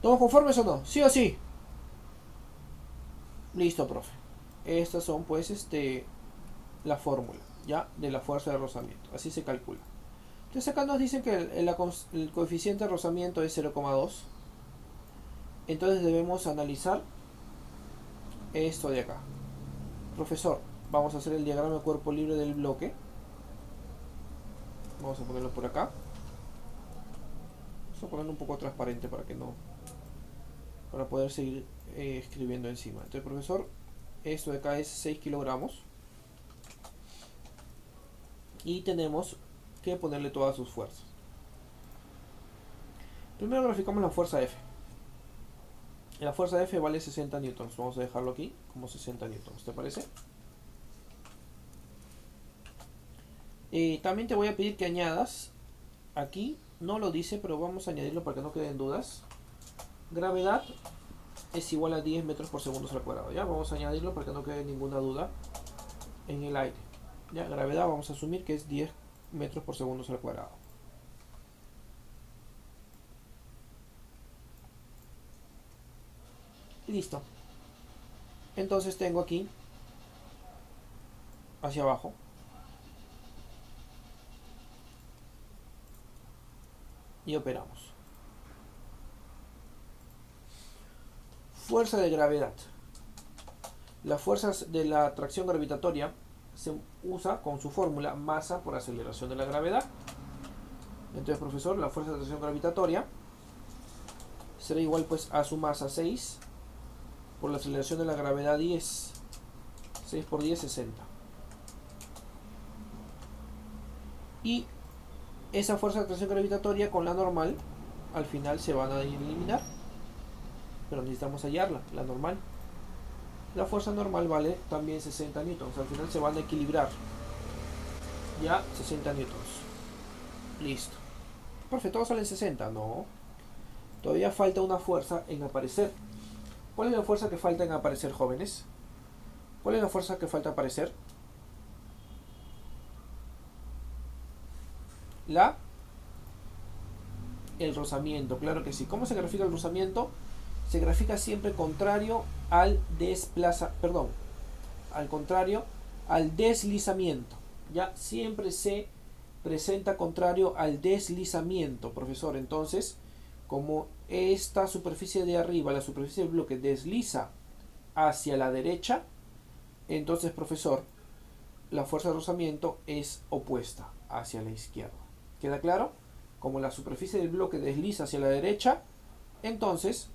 ¿Todos conformes o no? ¿Sí o sí? Listo, profe. Estas son pues la fórmula, ¿ya? De la fuerza de rozamiento. Así se calcula. Entonces acá nos dicen que el coeficiente de rozamiento es 0,2. Entonces debemos analizar esto de acá. Profesor, vamos a hacer el diagrama de cuerpo libre del bloque. Vamos a ponerlo por acá. Vamos a ponerlo un poco transparente para poder seguir escribiendo encima. Entonces, profesor, esto de acá es 6 kilogramos. Y tenemos que ponerle todas sus fuerzas. Primero graficamos la fuerza F. La fuerza F vale 60 newtons. Vamos a dejarlo aquí como 60 newtons. ¿Te parece? También te voy a pedir que añadas aquí, no lo dice, pero vamos a añadirlo para que no queden dudas. Gravedad es igual a 10 metros por segundo al cuadrado. Ya vamos a añadirlo para que no quede ninguna duda en el aire. Ya, gravedad vamos a asumir que es 10 metros por segundo al cuadrado. Listo. Entonces tengo aquí hacia abajo y operamos. Fuerza de gravedad. Las fuerzas de la atracción gravitatoria se usa con su fórmula masa por aceleración de la gravedad. Entonces, profesor, la fuerza de atracción gravitatoria será igual pues a su masa 6 por la aceleración de la gravedad 10. 6 por 10, 60. Y esa fuerza de atracción gravitatoria con la normal al final se van a eliminar, pero necesitamos hallarla, la normal. La fuerza normal vale también 60 newtons, al final se van a equilibrar. Ya, 60 newtons. Listo. Perfecto, todos salen 60, no. Todavía falta una fuerza en aparecer. ¿Cuál es la fuerza que falta en aparecer, jóvenes? ¿Cuál es la fuerza que falta aparecer? El rozamiento, claro que sí. ¿Cómo se grafica el rozamiento? Se grafica siempre contrario al al deslizamiento. Ya siempre se presenta contrario al deslizamiento, profesor. Entonces, como esta superficie de arriba, la superficie del bloque, desliza hacia la derecha, entonces, profesor, la fuerza de rozamiento es opuesta hacia la izquierda. ¿Queda claro? Como la superficie del bloque desliza hacia la derecha, entonces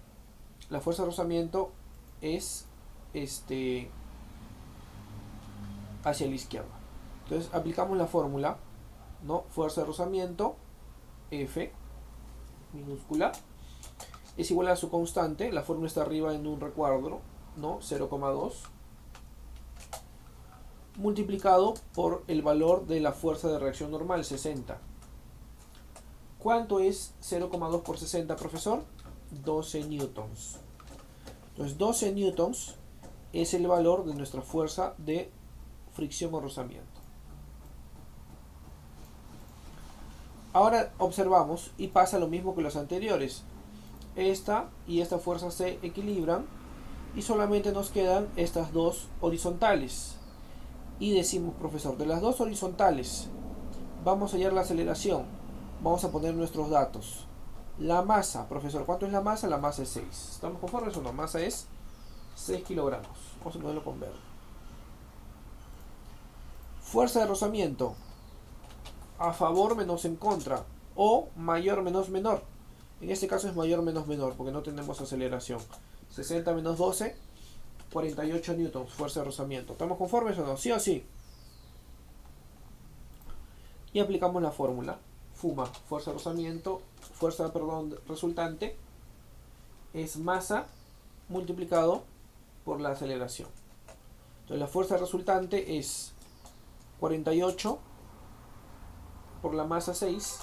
la fuerza de rozamiento es hacia la izquierda. Entonces aplicamos la fórmula, ¿no? Fuerza de rozamiento F minúscula es igual a su constante, la fórmula está arriba en un recuadro, ¿no? 0,2 multiplicado por el valor de la fuerza de reacción normal, 60. ¿Cuánto es 0,2 por 60, profesor? 12 newtons. Entonces 12 newtons es el valor de nuestra fuerza de fricción o rozamiento. Ahora observamos y pasa lo mismo que los anteriores. Esta y esta fuerza se equilibran y solamente nos quedan estas dos horizontales. Y decimos, profesor, de las dos horizontales vamos a hallar la aceleración. Vamos a poner nuestros datos. La masa, profesor, ¿cuánto es la masa? La masa es 6. ¿Estamos conformes o no? Masa es 6 kilogramos. Vamos a ponerlo con verde. Fuerza de rozamiento. A favor menos en contra. O mayor menos menor. En este caso es mayor menos menor porque no tenemos aceleración. 60 menos 12, 48 newtons. Fuerza de rozamiento. ¿Estamos conformes o no? ¿Sí o sí? Y aplicamos la fórmula. FUMA, fuerza de rozamiento, resultante es masa multiplicado por la aceleración. Entonces la fuerza resultante es 48 por la masa 6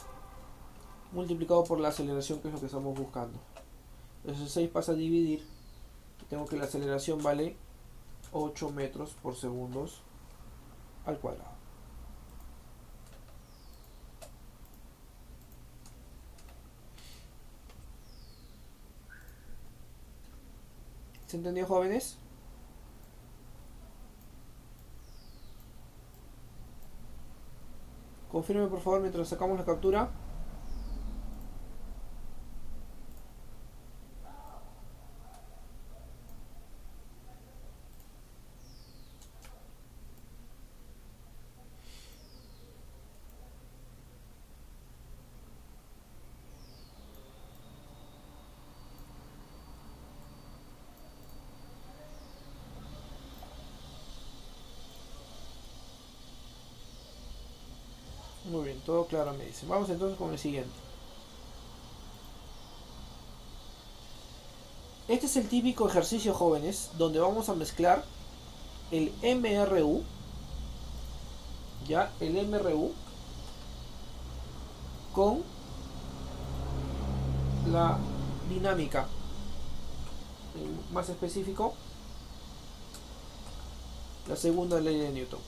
multiplicado por la aceleración, que es lo que estamos buscando. Entonces el 6 pasa a dividir y tengo que la aceleración vale 8 metros por segundo al cuadrado. ¿Se entendió, jóvenes? Confirme por favor mientras sacamos la captura. Muy bien, todo claro, me dice. Vamos entonces con el siguiente. Este es el típico ejercicio, jóvenes, donde vamos a mezclar el MRU, ya, el MRU con la dinámica. Más específico, la segunda ley de Newton.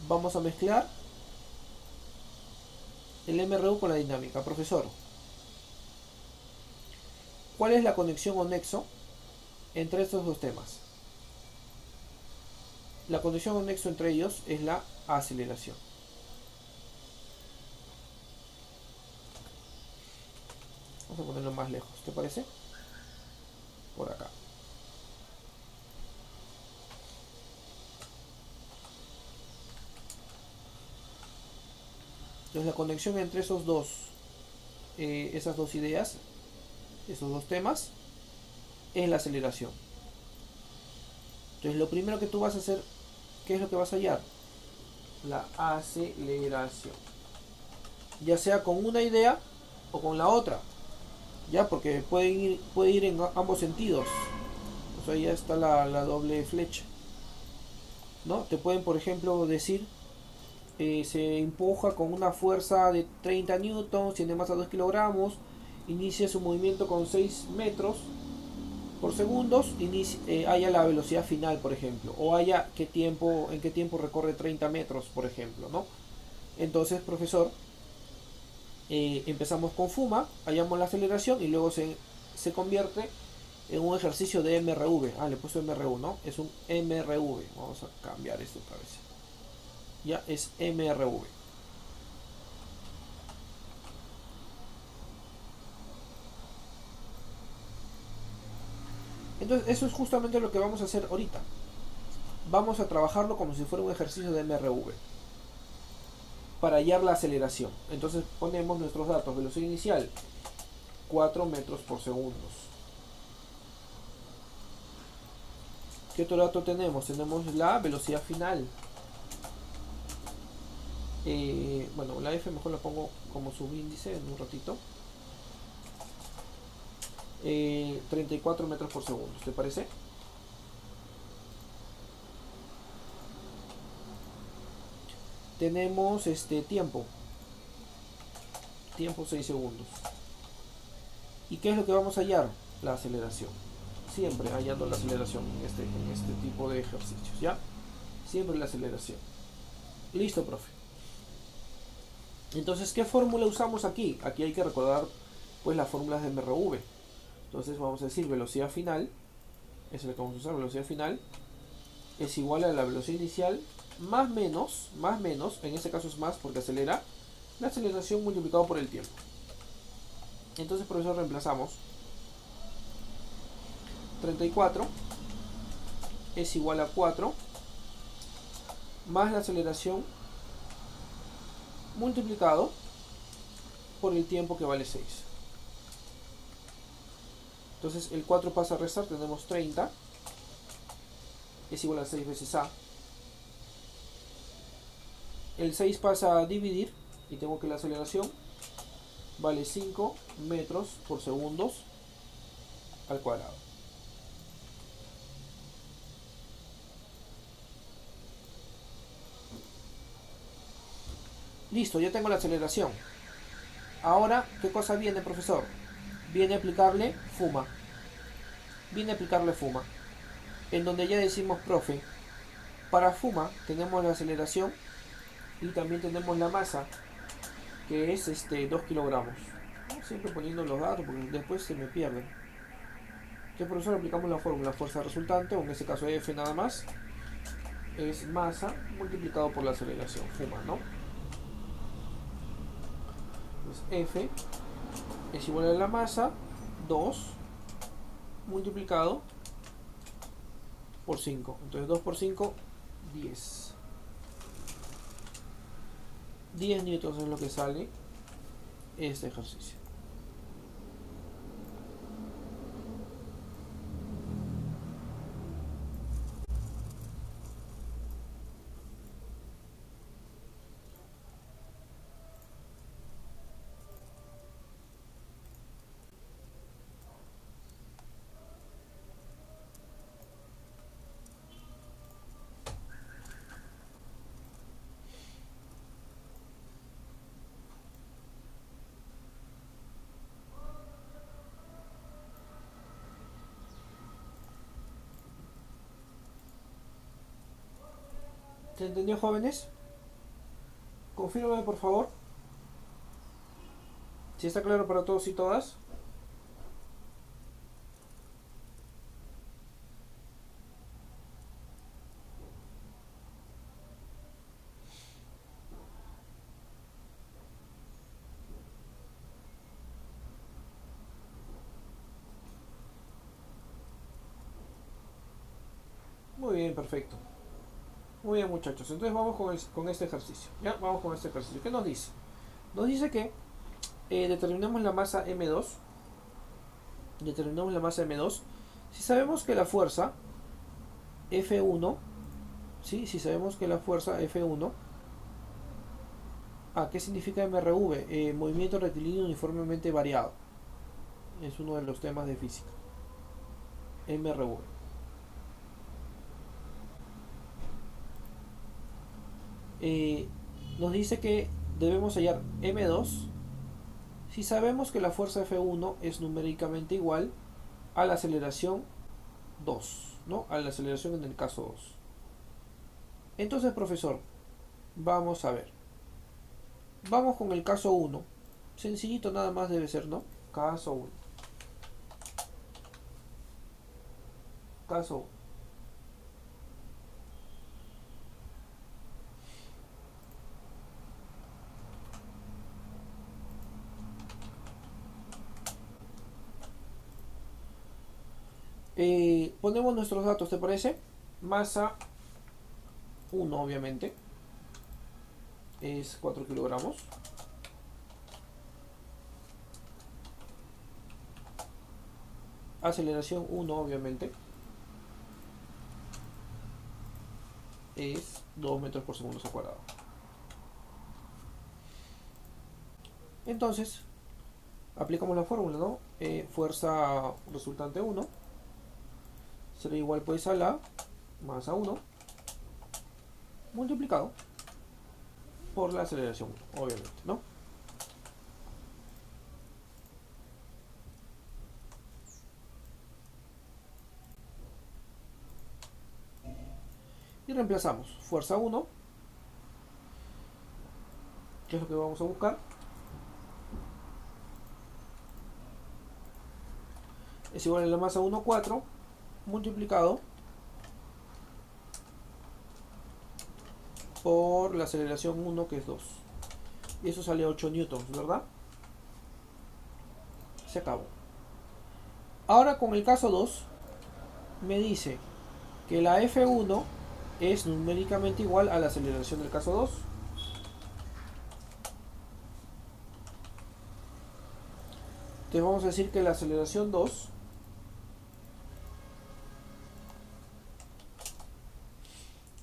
Vamos a mezclar el MRU con la dinámica. Profesor, ¿cuál es la conexión o nexo entre estos dos temas? La conexión o nexo entre ellos es la aceleración. Vamos a ponerlo más lejos, ¿te parece? Por acá. Entonces la conexión entre esas dos ideas, esos dos temas, es la aceleración. Entonces lo primero que tú vas a hacer, ¿qué es lo que vas a hallar? La aceleración. Ya sea con una idea o con la otra. Ya, porque puede ir en ambos sentidos. O sea, ya está la doble flecha. ¿No? Te pueden, por ejemplo, decir se empuja con una fuerza de 30 newtons, tiene masa 2 kilogramos, inicia su movimiento con 6 metros por segundos, haya la velocidad final, por ejemplo, o haya en qué tiempo recorre 30 metros, por ejemplo, ¿no? Entonces, profesor, empezamos con FUMA, hallamos la aceleración y luego se convierte en un ejercicio de MRV. Ah, le puse MRU, ¿no? Es un MRV. Vamos a cambiar esto otra vez. Ya es MRV. Entonces, eso es justamente lo que vamos a hacer ahorita. Vamos a trabajarlo como si fuera un ejercicio de MRV para hallar la aceleración. Entonces ponemos nuestros datos: velocidad inicial 4 metros por segundo. ¿Qué otro dato tenemos? Tenemos la velocidad final. Bueno, la F mejor la pongo como subíndice en un ratito. 34 metros por segundo, ¿te parece? Tenemos tiempo 6 segundos. ¿Y qué es lo que vamos a hallar? La aceleración. Siempre hallando la aceleración en este tipo de ejercicios, ¿ya? Siempre la aceleración. Listo, profe. Entonces, ¿qué fórmula usamos aquí? Aquí hay que recordar pues las fórmulas de MRV. Entonces vamos a decir velocidad final, eso es lo que vamos a usar, velocidad final es igual a la velocidad inicial más menos, en este caso es más porque acelera, la aceleración multiplicado por el tiempo. Entonces por eso reemplazamos 34 es igual a 4 más la aceleración multiplicado por el tiempo que vale 6. Entonces el 4 pasa a restar, tenemos 30 es igual a 6 veces A. El 6 pasa a dividir y tengo que la aceleración vale 5 metros por segundos al cuadrado. Listo, ya tengo la aceleración. Ahora, ¿qué cosa viene, profesor? Viene a aplicarle FUMA. Viene a aplicarle FUMA. En donde ya decimos, profe, para FUMA tenemos la aceleración y también tenemos la masa, que es 2 kilogramos. Siempre poniendo los datos porque después se me pierden. Entonces, profesor, aplicamos la fórmula fuerza resultante, o en este caso F nada más, es masa multiplicado por la aceleración, FUMA, ¿no? Entonces, F es igual a la masa 2 multiplicado por 5. Entonces 2 por 5, 10. 10 newtons es lo que sale este ejercicio. ¿Se entendió, jóvenes? Confírmame, por favor, si está claro para todos y todas. Muy bien, perfecto. Muy bien, muchachos. Entonces vamos con este ejercicio. Ya, vamos con este ejercicio. ¿Qué nos dice? Nos dice que determinemos la masa M2. Determinamos la masa M2. Si sabemos que la fuerza F1, ¿sí? Si sabemos que la fuerza F1, ¿qué significa MRV? Movimiento rectilíneo uniformemente variado. Es uno de los temas de física. MRV. Eh, Nos dice que debemos hallar M2 si sabemos que la fuerza F1 es numéricamente igual a la aceleración 2, ¿no? A la aceleración en el caso 2. Entonces, profesor, vamos a ver. Vamos con el caso 1. Sencillito nada más debe ser, ¿no? Caso 1. Caso 1. Ponemos nuestros datos, ¿te parece? Masa 1, obviamente, es 4 kilogramos. Aceleración 1, obviamente, es 2 metros por segundo al cuadrado. Entonces, aplicamos la fórmula, ¿no? Fuerza resultante 1 será igual pues a la masa 1 multiplicado por la aceleración 1, obviamente, ¿no? Y reemplazamos fuerza 1, que es lo que vamos a buscar, es igual a la masa 1, 4, multiplicado por la aceleración 1, que es 2. Y eso sale 8 newtons, ¿verdad? Se acabó. Ahora con el caso 2, me dice que la F1 es numéricamente igual a la aceleración del caso 2. Entonces vamos a decir que la aceleración 2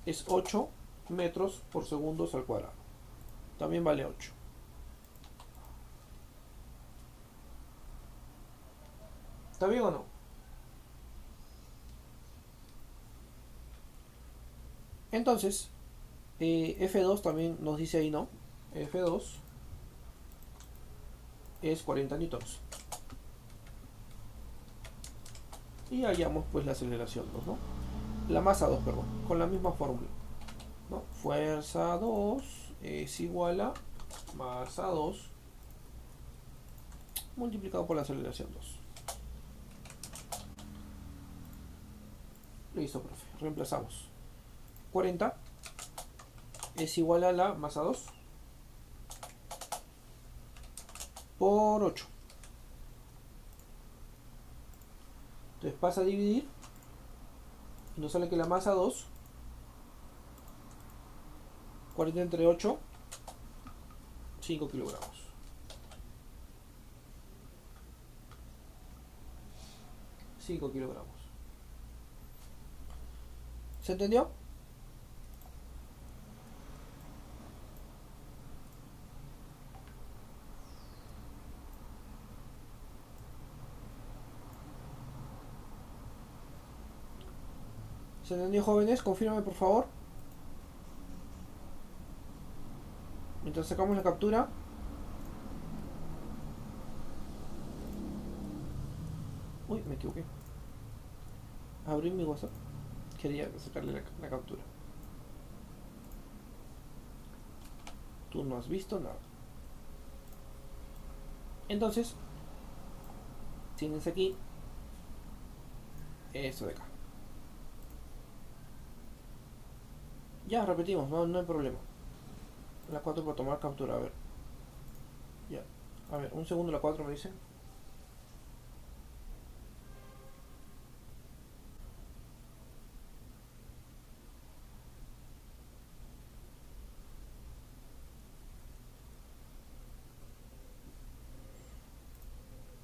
es 8 metros por segundo al cuadrado. También vale 8. ¿Está bien o no? Entonces, F2 también nos dice ahí, ¿no? F2 es 40 newtons. Y hallamos pues la aceleración 2, ¿no? La masa 2, perdón, con la misma fórmula, ¿no? Fuerza 2 es igual a masa 2 multiplicado por la aceleración 2. Listo, profe. Reemplazamos. 40 es igual a la masa 2 por 8. Entonces pasa a dividir y nos sale que la masa 2, 40 entre 8, 5 kilogramos. 5 kilogramos. ¿Se entendió? ¿Se entendió, jóvenes? Confírmame, por favor. Mientras sacamos la captura. Uy, me equivoqué. Abrí mi WhatsApp. Quería sacarle la captura. Tú no has visto nada. Entonces, tienes aquí esto de acá. Ya, repetimos, no hay problema. La 4 para tomar captura, a ver. Ya. A ver, un segundo la 4 me dice.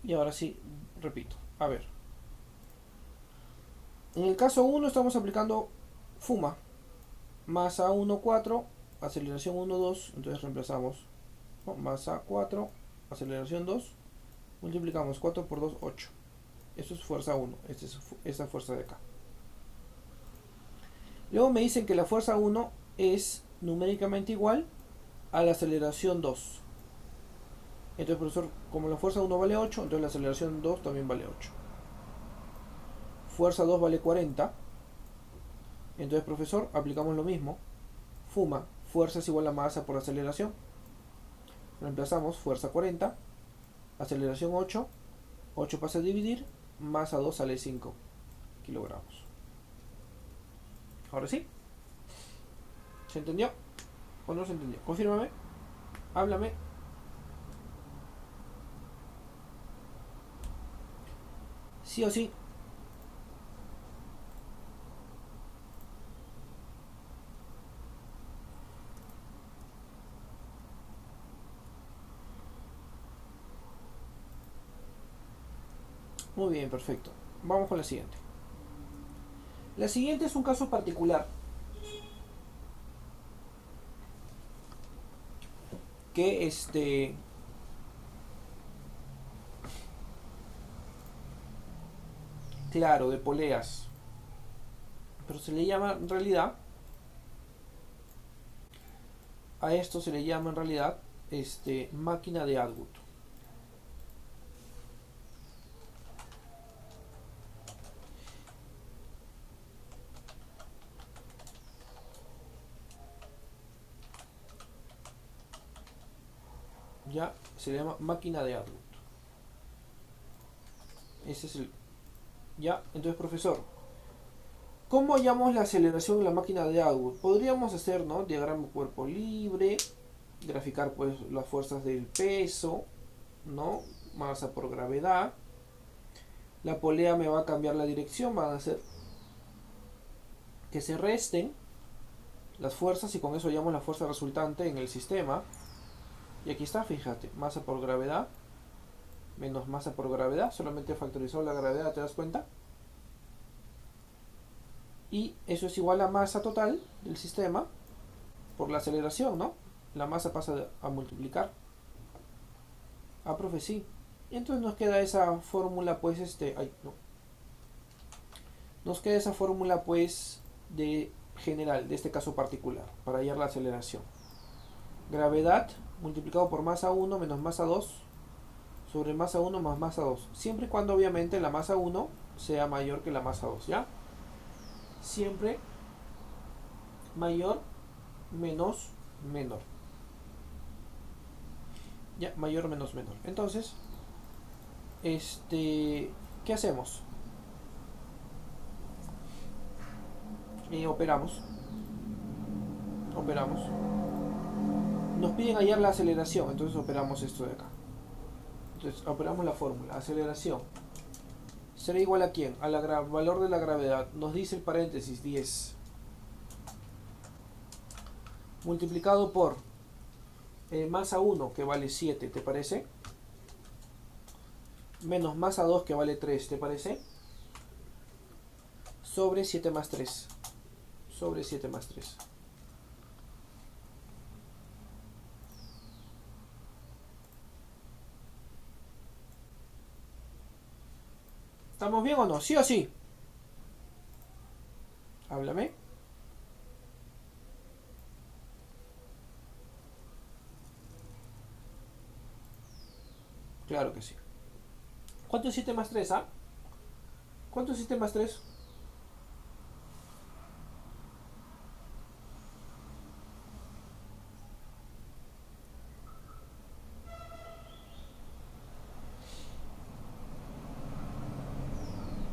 Y ahora sí, repito. A ver. En el caso 1 estamos aplicando FUMA. Masa 1, 4, aceleración 1, 2. Entonces reemplazamos, ¿no? Masa 4, aceleración 2. Multiplicamos 4 por 2, 8. Eso es fuerza 1. Esta fuerza de acá. Luego me dicen que la fuerza 1 es numéricamente igual a la aceleración 2. Entonces, profesor, como la fuerza 1 vale 8, entonces la aceleración 2 también vale 8. Fuerza 2 vale 40. Entonces, profesor, aplicamos lo mismo. FUMA, fuerza es igual a masa por aceleración. Reemplazamos fuerza 40, aceleración 8, 8 pasa a dividir, masa 2 sale 5 kilogramos. Ahora sí. ¿Se entendió? ¿O no se entendió? Confírmame. Háblame. Sí o sí. Muy bien, perfecto. Vamos con la siguiente. La siguiente es un caso particular que claro, de poleas, pero se le llama en realidad, a esto se le llama en realidad máquina de Atwood. Ya se le llama máquina de Atwood. Ese es el. Ya, entonces, profesor, ¿cómo hallamos la aceleración en la máquina de Atwood? Podríamos hacer, ¿no? Diagrama cuerpo libre, graficar pues las fuerzas del peso, ¿no? Masa por gravedad. La polea me va a cambiar la dirección, van a hacer que se resten las fuerzas y con eso hallamos la fuerza resultante en el sistema. Y aquí está, fíjate, masa por gravedad menos masa por gravedad, solamente factorizó la gravedad, ¿te das cuenta? Y eso es igual a masa total del sistema por la aceleración, ¿no? La masa pasa a multiplicar. Ah, profe, sí. Y entonces nos queda esa fórmula, pues, no. Nos queda esa fórmula, pues, de general, de este caso particular, para hallar la aceleración. Gravedad multiplicado por masa 1 menos masa 2 sobre masa 1 más masa 2. Siempre y cuando, obviamente, la masa 1 sea mayor que la masa 2, ¿ya? Siempre mayor menos menor. Ya, mayor menos menor. Entonces, ¿qué hacemos? Operamos. Nos piden hallar la aceleración, entonces operamos esto de acá. Entonces, operamos la fórmula. Aceleración será igual a ¿quién? Al valor de la gravedad. Nos dice el paréntesis 10 multiplicado por masa 1 que vale 7, ¿te parece? Menos masa 2 que vale 3, ¿te parece? Sobre 7 más 3. Sobre 7 más 3. ¿Estamos bien o no? ¿Sí o sí? Háblame. Claro que sí. ¿Cuánto es 7 más 3, ah? ¿Cuánto es 7 más 3?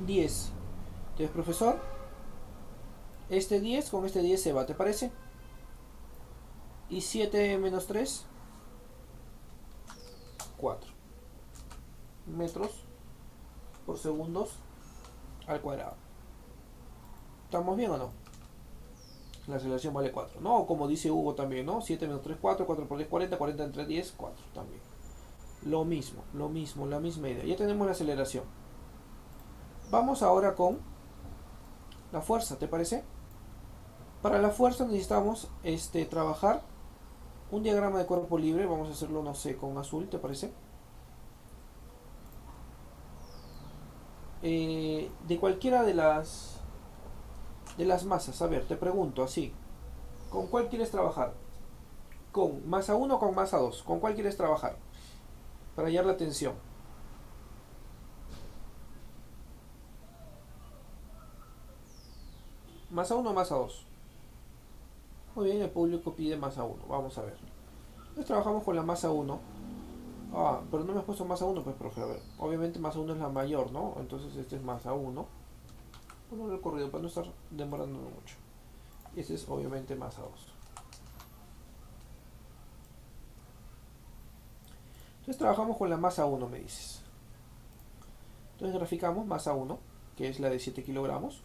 10. Entonces, profesor, este 10 con este 10 se va, ¿te parece? Y 7 menos 3, 4 metros por segundos al cuadrado. ¿Estamos bien o no? La aceleración vale 4, ¿no? O como dice Hugo también, ¿no? 7 menos 3, 4, 4 por 10, 40, 40 entre 10, 4 también. Lo mismo, la misma idea. Ya tenemos la aceleración. Vamos ahora con la fuerza, ¿te parece? Para la fuerza necesitamos trabajar un diagrama de cuerpo libre. Vamos a hacerlo, no sé, con azul, ¿te parece? De cualquiera de las masas. A ver, te pregunto así. ¿Con cuál quieres trabajar? ¿Con masa 1 o con masa 2? ¿Con cuál quieres trabajar? Para hallar la tensión. ¿Masa 1 o masa 2? Muy bien, el público pide masa 1. Vamos a ver. Entonces trabajamos con la masa 1. Ah, pero no me has puesto masa 1, pues, profe. A ver, obviamente masa 1 es la mayor, ¿no? Entonces este es masa 1. Ponlo el corrido para no estar demorando mucho. Y este es obviamente masa 2. Entonces trabajamos con la masa 1, me dices. Entonces graficamos masa 1, que es la de 7 kilogramos.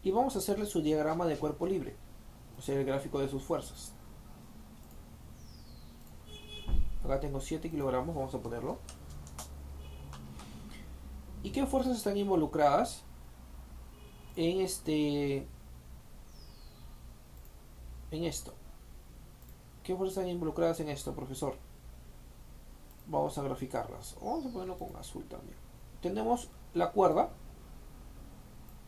Y vamos a hacerle su diagrama de cuerpo libre. O sea, el gráfico de sus fuerzas. Acá tengo 7 kilogramos, vamos a ponerlo. ¿Y qué fuerzas están involucradas en esto? ¿Qué fuerzas están involucradas en esto, profesor? Vamos a graficarlas. Vamos a ponerlo con azul también. Tenemos la cuerda,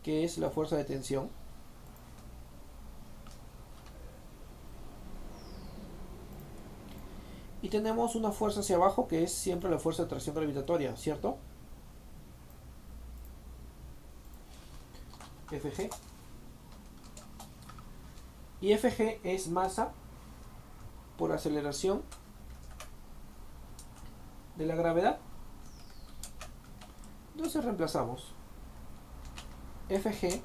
que es la fuerza de tensión. Y tenemos una fuerza hacia abajo, que es siempre la fuerza de atracción gravitatoria, ¿cierto? Fg. Y Fg es masa por aceleración de la gravedad. Entonces reemplazamos. Fg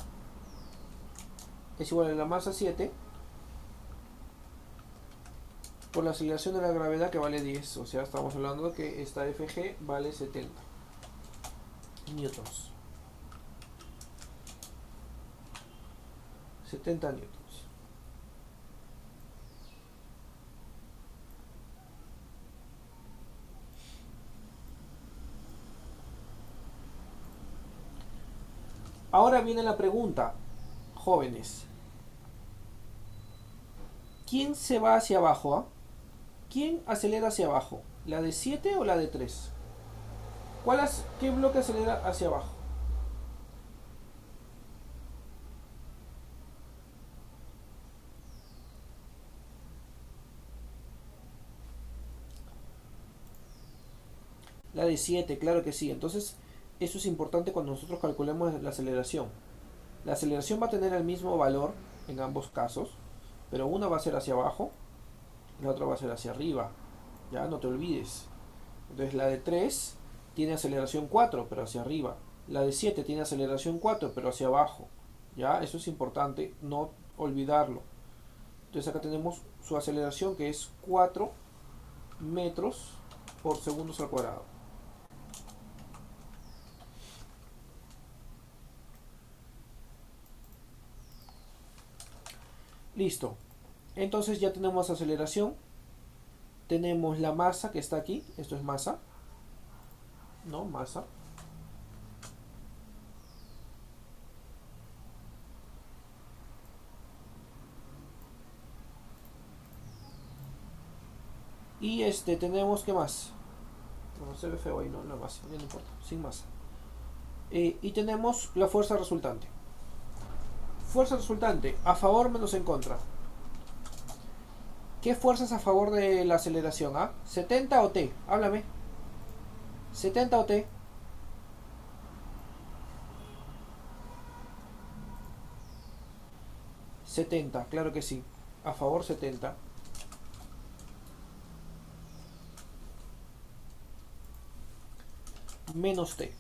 es igual a la masa 7 por la aceleración de la gravedad, que vale 10. O sea, estamos hablando de que esta Fg vale 70 newtons. 70 newtons. Ahora viene la pregunta, jóvenes. ¿Quién se va hacia abajo? ¿Ah? ¿Quién acelera hacia abajo? ¿La de 7 o la de 3? ¿Qué bloque acelera hacia abajo? La de 7, claro que sí. Entonces, eso es importante cuando nosotros calculemos la aceleración. La aceleración va a tener el mismo valor en ambos casos, pero una va a ser hacia abajo y la otra va a ser hacia arriba. Ya no te olvides. Entonces la de 3 tiene aceleración 4, pero hacia arriba. La de 7 tiene aceleración 4, pero hacia abajo. Ya, eso es importante no olvidarlo. Entonces acá tenemos su aceleración, que es 4 metros por segundos al cuadrado. Listo. Entonces ya tenemos aceleración. Tenemos la masa que está aquí. Esto es masa. ¿No? Masa. Y tenemos, ¿qué más? No, se ve feo ahí, no, la masa, ya no importa, sin masa. Y tenemos la fuerza resultante. Fuerza resultante, a favor menos en contra. ¿Qué fuerzas a favor de la aceleración? ¿Ah? ¿70 o T? Háblame. ¿70 o T? 70, claro que sí. A favor 70. Menos T.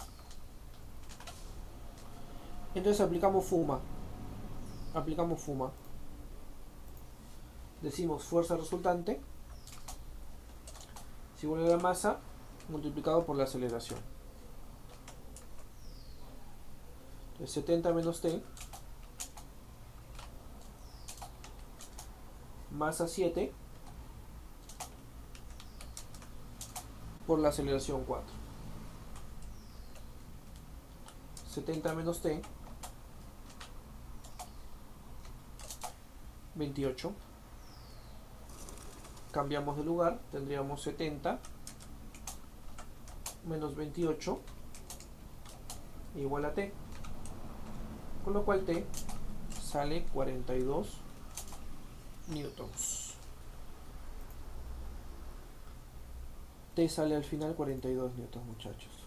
Entonces aplicamos fuma. Aplicamos fuma. Decimos fuerza resultante es igual a la masa multiplicado por la aceleración. Entonces 70 menos T, masa 7 por la aceleración 4. 70 menos T, 28. Cambiamos de lugar, tendríamos 70 menos 28 igual a T, con lo cual T sale 42 newtons. T sale al final 42 newtons, muchachos.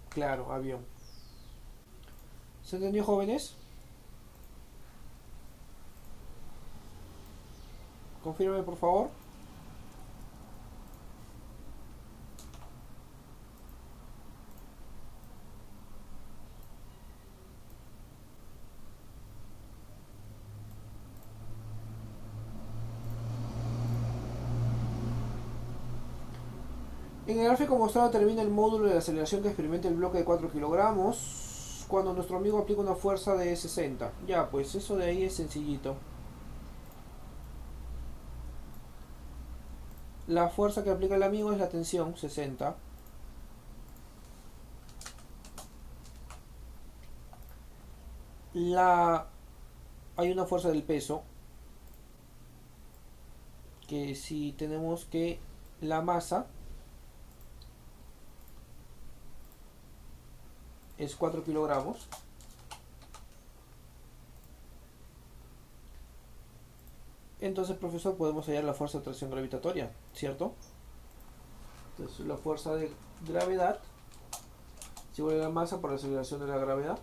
Claro, avión. ¿Se entendió, jóvenes? Confírmeme, por favor. En el gráfico mostrado termina el módulo de aceleración que experimenta el bloque de 4 kilogramos cuando nuestro amigo aplica una fuerza de 60. Ya, pues eso de ahí es sencillito. La fuerza que aplica el amigo es la tensión, 60. Hay una fuerza del peso, que si tenemos que la masa es 4 kilogramos, entonces, profesor, podemos hallar la fuerza de atracción gravitatoria, ¿cierto? Entonces la fuerza de gravedad es igual a la masa por la aceleración de la gravedad.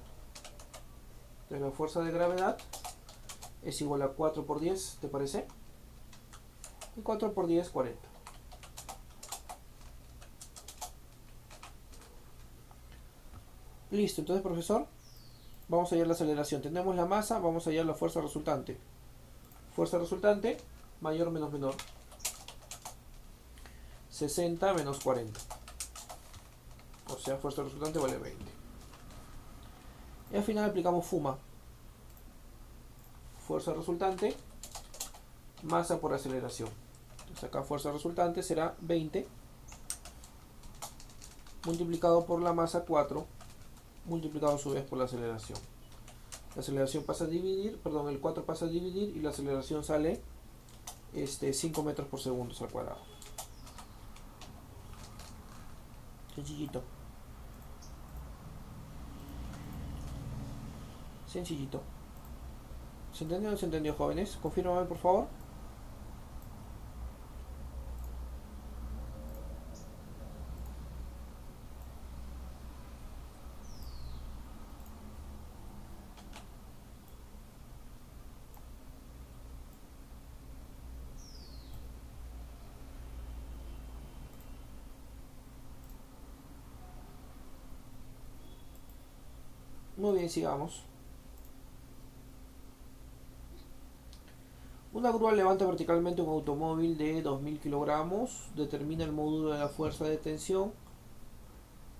Entonces la fuerza de gravedad es igual a 4 por 10, ¿te parece? Y 4 por 10, 40. Listo, entonces, profesor, vamos a hallar la aceleración. Tenemos la masa, vamos a hallar la fuerza resultante. Fuerza resultante, mayor menos menor. 60 menos 40. O sea, fuerza resultante vale 20. Y al final aplicamos fuma. Fuerza resultante, masa por aceleración. Entonces acá fuerza resultante será 20 multiplicado por la masa 4 multiplicado a su vez por la aceleración. La aceleración pasa a dividir, perdón, el 4 pasa a dividir y la aceleración sale 5 metros por segundo al cuadrado. Sencillito. Sencillito. ¿Se entendió o no se entendió, jóvenes? Confírmame, por favor. Muy bien, sigamos. Una grúa levanta verticalmente un automóvil de 2000 kilogramos. Determina el módulo de la fuerza de tensión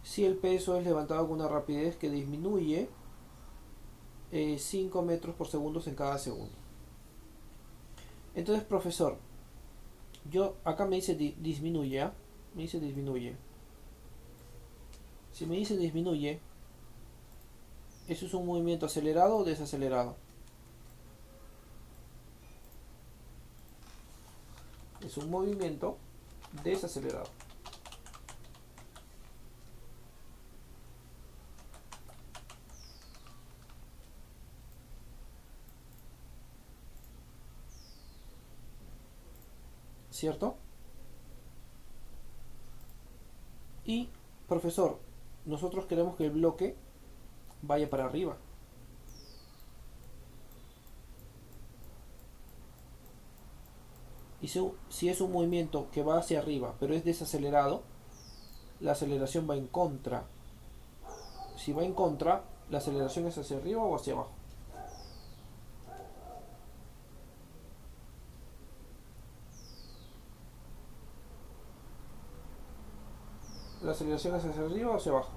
si el peso es levantado con una rapidez que disminuye 5 metros por segundo en cada segundo. Entonces, profesor, yo acá me dice disminuye, ¿eh? Me dice disminuye. Si me dice disminuye, ¿eso es un movimiento acelerado o desacelerado? Es un movimiento desacelerado. ¿Cierto? Y, profesor, nosotros queremos que el bloque vaya para arriba. Y si es un movimiento que va hacia arriba, pero es desacelerado, la aceleración va en contra. Si va en contra, la aceleración es hacia arriba o hacia abajo. La aceleración es hacia arriba o hacia abajo.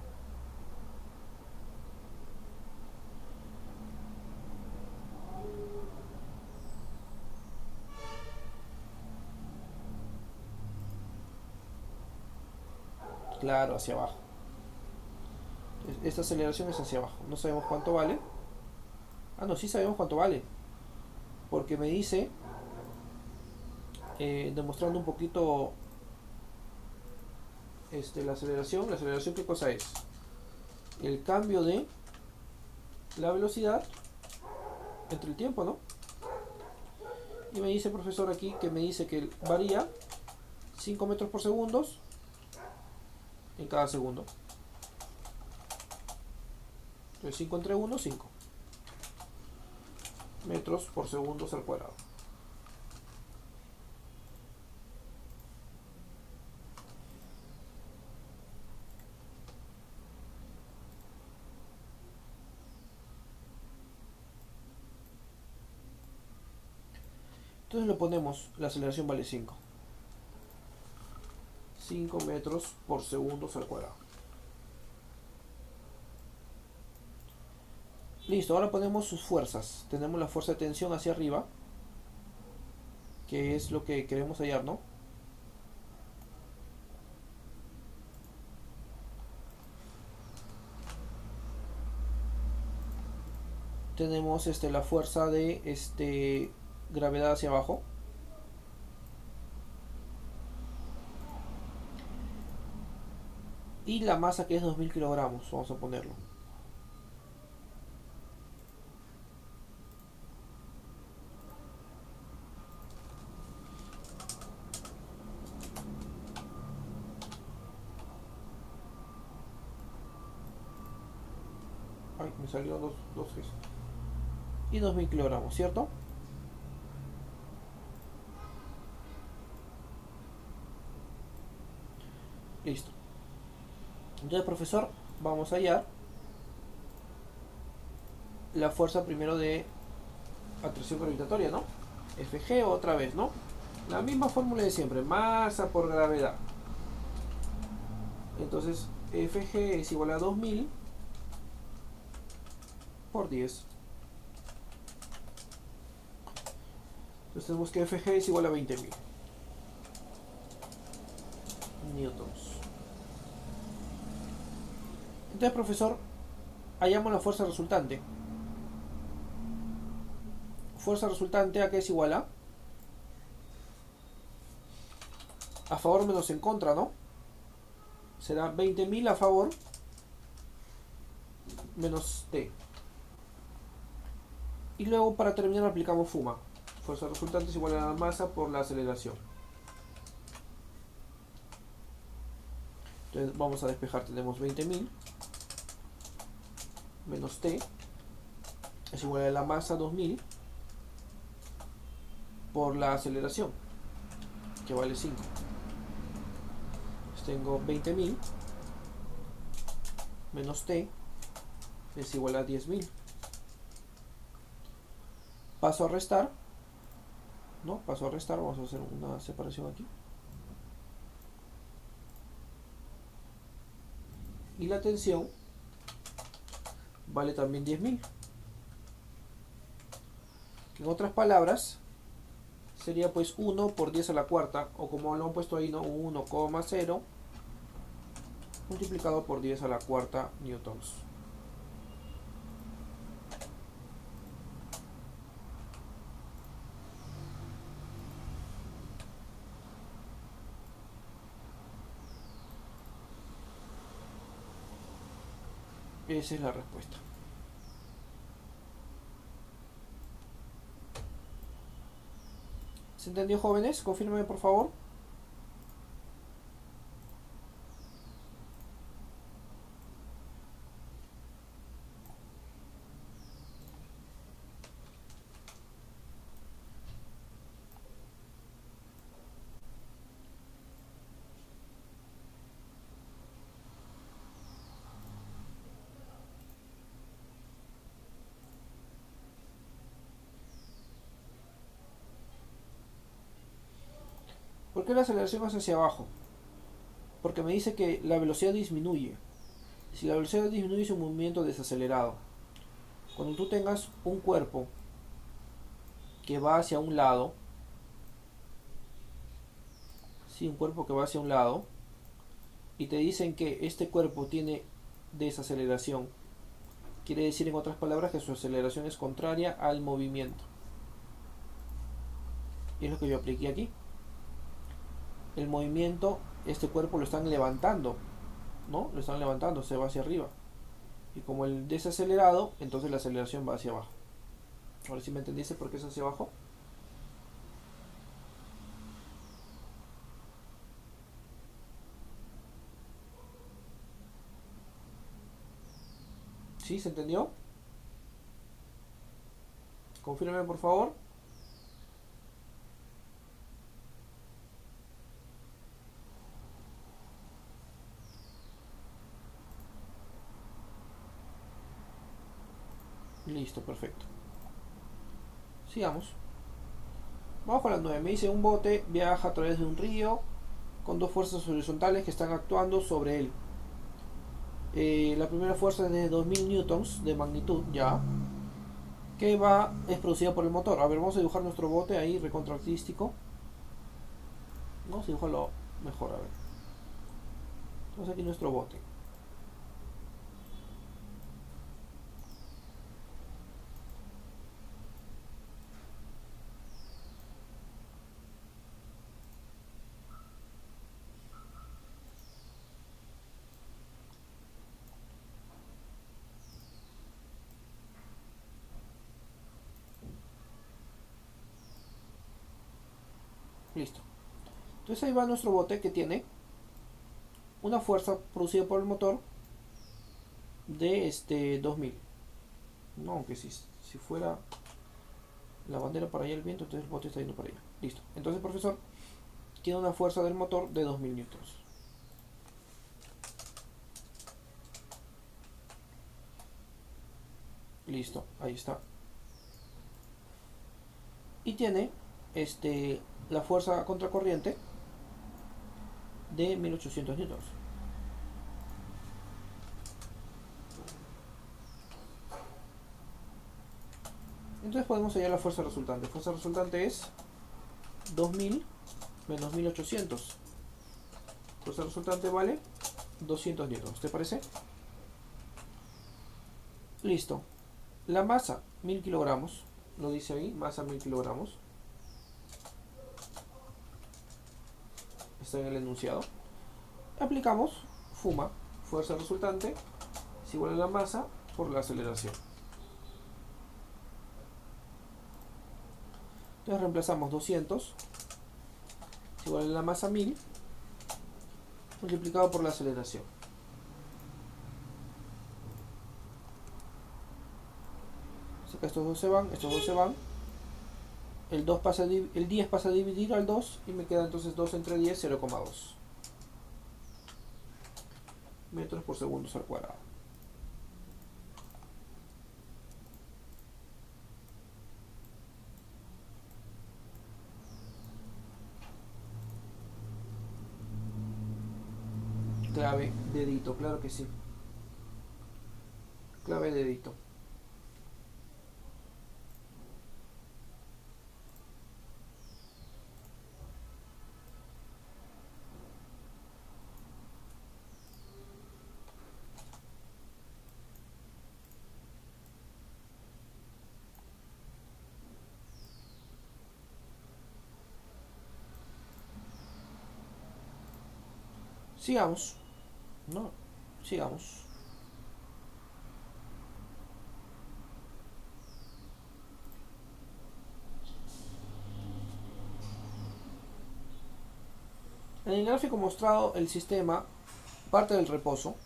Claro, hacia abajo. Esta aceleración es hacia abajo. No sabemos cuánto vale. Ah, no, sí sabemos cuánto vale. Porque me dice, demostrando un poquito la aceleración. La aceleración, ¿qué cosa es? El cambio de la velocidad entre el tiempo, ¿no? Y me dice el profesor aquí que me dice que varía 5 metros por segundo en cada segundo. Entonces 5 entre 1, 5 metros por segundo al cuadrado. Entonces le ponemos, la aceleración vale 5. 5 metros por segundo al cuadrado. Listo, ahora ponemos sus fuerzas. Tenemos la fuerza de tensión hacia arriba, que es lo que queremos hallar, ¿no? Tenemos la fuerza de gravedad hacia abajo. Y la masa, que es 2000 kilogramos, vamos a ponerlo. Ay, me salieron dos Gs. Y 2000 kilogramos, ¿cierto? Listo. Entonces, profesor, vamos a hallar la fuerza primero de atracción gravitatoria, ¿no? Fg otra vez, ¿no? La misma fórmula de siempre, masa por gravedad. Entonces, Fg es igual a 2000 por 10. Entonces tenemos que Fg es igual a 20.000 newtons. Entonces, profesor, hallamos la fuerza resultante. Fuerza resultante, ¿a qué es igual a favor menos en contra, ¿no? Será 20.000 a favor menos T. Y luego, para terminar, aplicamos FUMA. Fuerza resultante es igual a la masa por la aceleración. Entonces vamos a despejar. Tenemos 20.000 menos T es igual a la masa 2000 por la aceleración, que vale 5. Entonces tengo 20.000 menos T es igual a 10.000. Paso a restar. No, paso a restar. Vamos a hacer una separación aquí. Y la tensión vale también 10.000. En otras palabras, sería pues 1 por 10 a la cuarta, o como lo han puesto ahí, ¿no? 1,0 multiplicado por 10 a la cuarta newtons. Esa es la respuesta. ¿Se entendió, jóvenes? Confírmeme, por favor. ¿Por qué la aceleración es hacia abajo? Porque me dice que la velocidad disminuye. Si la velocidad disminuye es un movimiento desacelerado. Cuando tú tengas un cuerpo que va hacia un lado, sí, un cuerpo que va hacia un lado, y te dicen que este cuerpo tiene desaceleración, quiere decir en otras palabras que su aceleración es contraria al movimiento. Y es lo que yo apliqué aquí. El movimiento, este cuerpo lo están levantando, ¿no? Lo están levantando, se va hacia arriba. Y como el desacelerado, entonces la aceleración va hacia abajo. Ahora sí me entendiste por qué es hacia abajo. ¿Sí? ¿Se entendió? Confírmeme por favor. Listo, perfecto. Sigamos. Vamos con las 9. Me dice un bote viaja a través de un río con dos fuerzas horizontales que están actuando sobre él. La primera fuerza es de 2000 newtons de magnitud, ya, que es producida por el motor. A ver, vamos a dibujar nuestro bote ahí, recontra artístico. Vamos a dibujarlo mejor, a ver. Tenemos aquí nuestro bote. Listo. Entonces ahí va nuestro bote que tiene una fuerza producida por el motor de 2000. No, aunque si fuera la bandera para allá, el viento, entonces el bote está yendo para allá. Listo. Entonces, profesor, tiene una fuerza del motor de 2000 newtons. Listo, ahí está. Y tiene la fuerza contracorriente de 1800 newtons. Entonces podemos hallar la fuerza resultante. La fuerza resultante es 2000 menos 1800. La fuerza resultante vale 200 newtons. ¿Te parece? Listo. La masa, 1000 kilogramos. Lo dice ahí, masa 1000 kilogramos. Está en el enunciado. Aplicamos FUMA, fuerza resultante, es igual a la masa por la aceleración. Entonces reemplazamos 200, es igual a la masa 1000, multiplicado por la aceleración. Así que estos dos se van, estos dos se van. El 10 pasa a dividir al 2 y me queda entonces 2 entre 10, 0,2 metros por segundo al cuadrado. Clave, dedito, claro que sí. Clave, dedito. Sigamos. No, sigamos. En el gráfico mostrado, el sistema parte del reposo.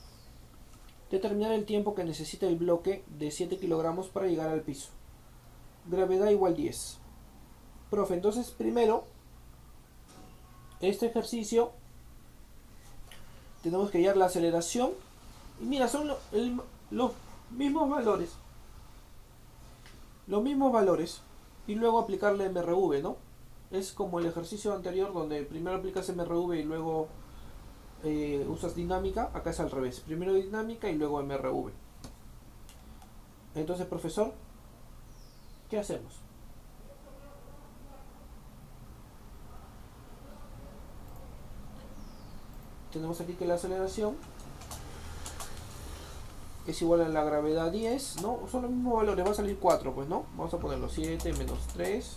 Determinar el tiempo que necesita el bloque de 7 kilogramos para llegar al piso. Gravedad igual 10. Profe, entonces primero, este ejercicio, tenemos que hallar la aceleración. Y mira, son los mismos valores. Los mismos valores. Y luego aplicarle MRV, ¿no? Es como el ejercicio anterior donde primero aplicas MRV y luego usas dinámica. Acá es al revés. Primero dinámica y luego MRV. Entonces, profesor, ¿qué hacemos? Tenemos aquí que la aceleración es igual a la gravedad 10, ¿no? Son los mismos valores, va a salir 4, pues, ¿no? Vamos a ponerlo 7 menos 3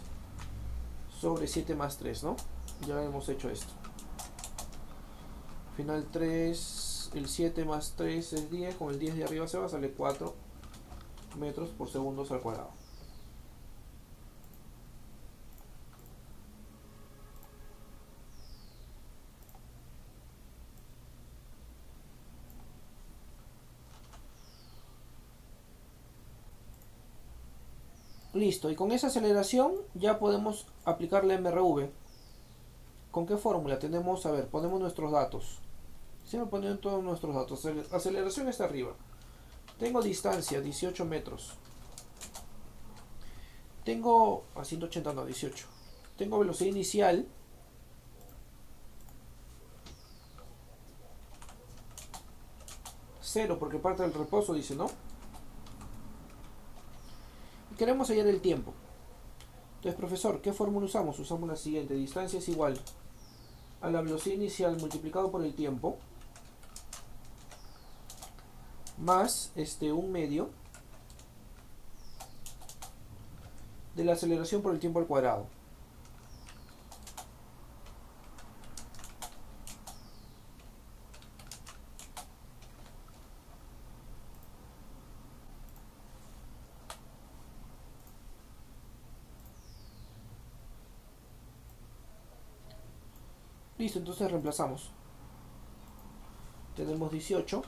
sobre 7 más 3, ¿no? Ya hemos hecho esto. Al final 3, el 7 más 3 es 10, con el 10 de arriba se va, sale 4 metros por segundo al cuadrado. Listo, y con esa aceleración ya podemos aplicar la MRV. ¿Con qué fórmula? Tenemos, a ver, ponemos nuestros datos. Siempre poniendo todos nuestros datos. Aceleración está arriba. Tengo distancia, 18 metros. Tengo a 180, no, 18. Tengo velocidad inicial. 0 porque parte del reposo, dice, ¿no? Y queremos hallar el tiempo. Entonces, profesor, ¿qué fórmula usamos? Usamos la siguiente. Distancia es igual a la velocidad inicial multiplicado por el tiempo más un medio de la aceleración por el tiempo al cuadrado. Listo, entonces reemplazamos. Tenemos 18,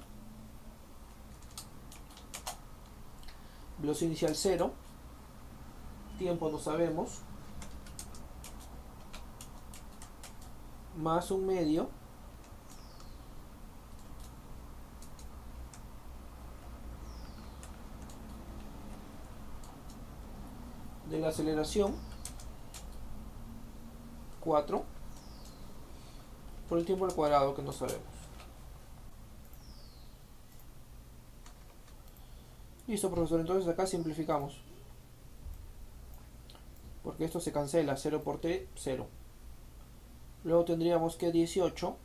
velocidad inicial 0, tiempo no sabemos, más un medio de la aceleración 4 por el tiempo al cuadrado que no sabemos. Listo, profesor, entonces acá simplificamos. Porque esto se cancela, 0 por t, 0. Luego tendríamos que 18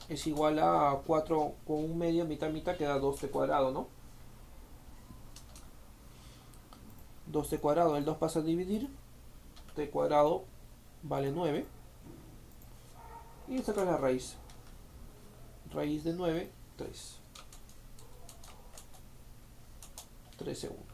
es igual a 4 con un medio, mitad, mitad, queda 2t cuadrado, ¿no? 2t cuadrado, el 2 pasa a dividir, t cuadrado vale 9. Y sacas la raíz. Raíz de 9, 3. 3 segundos.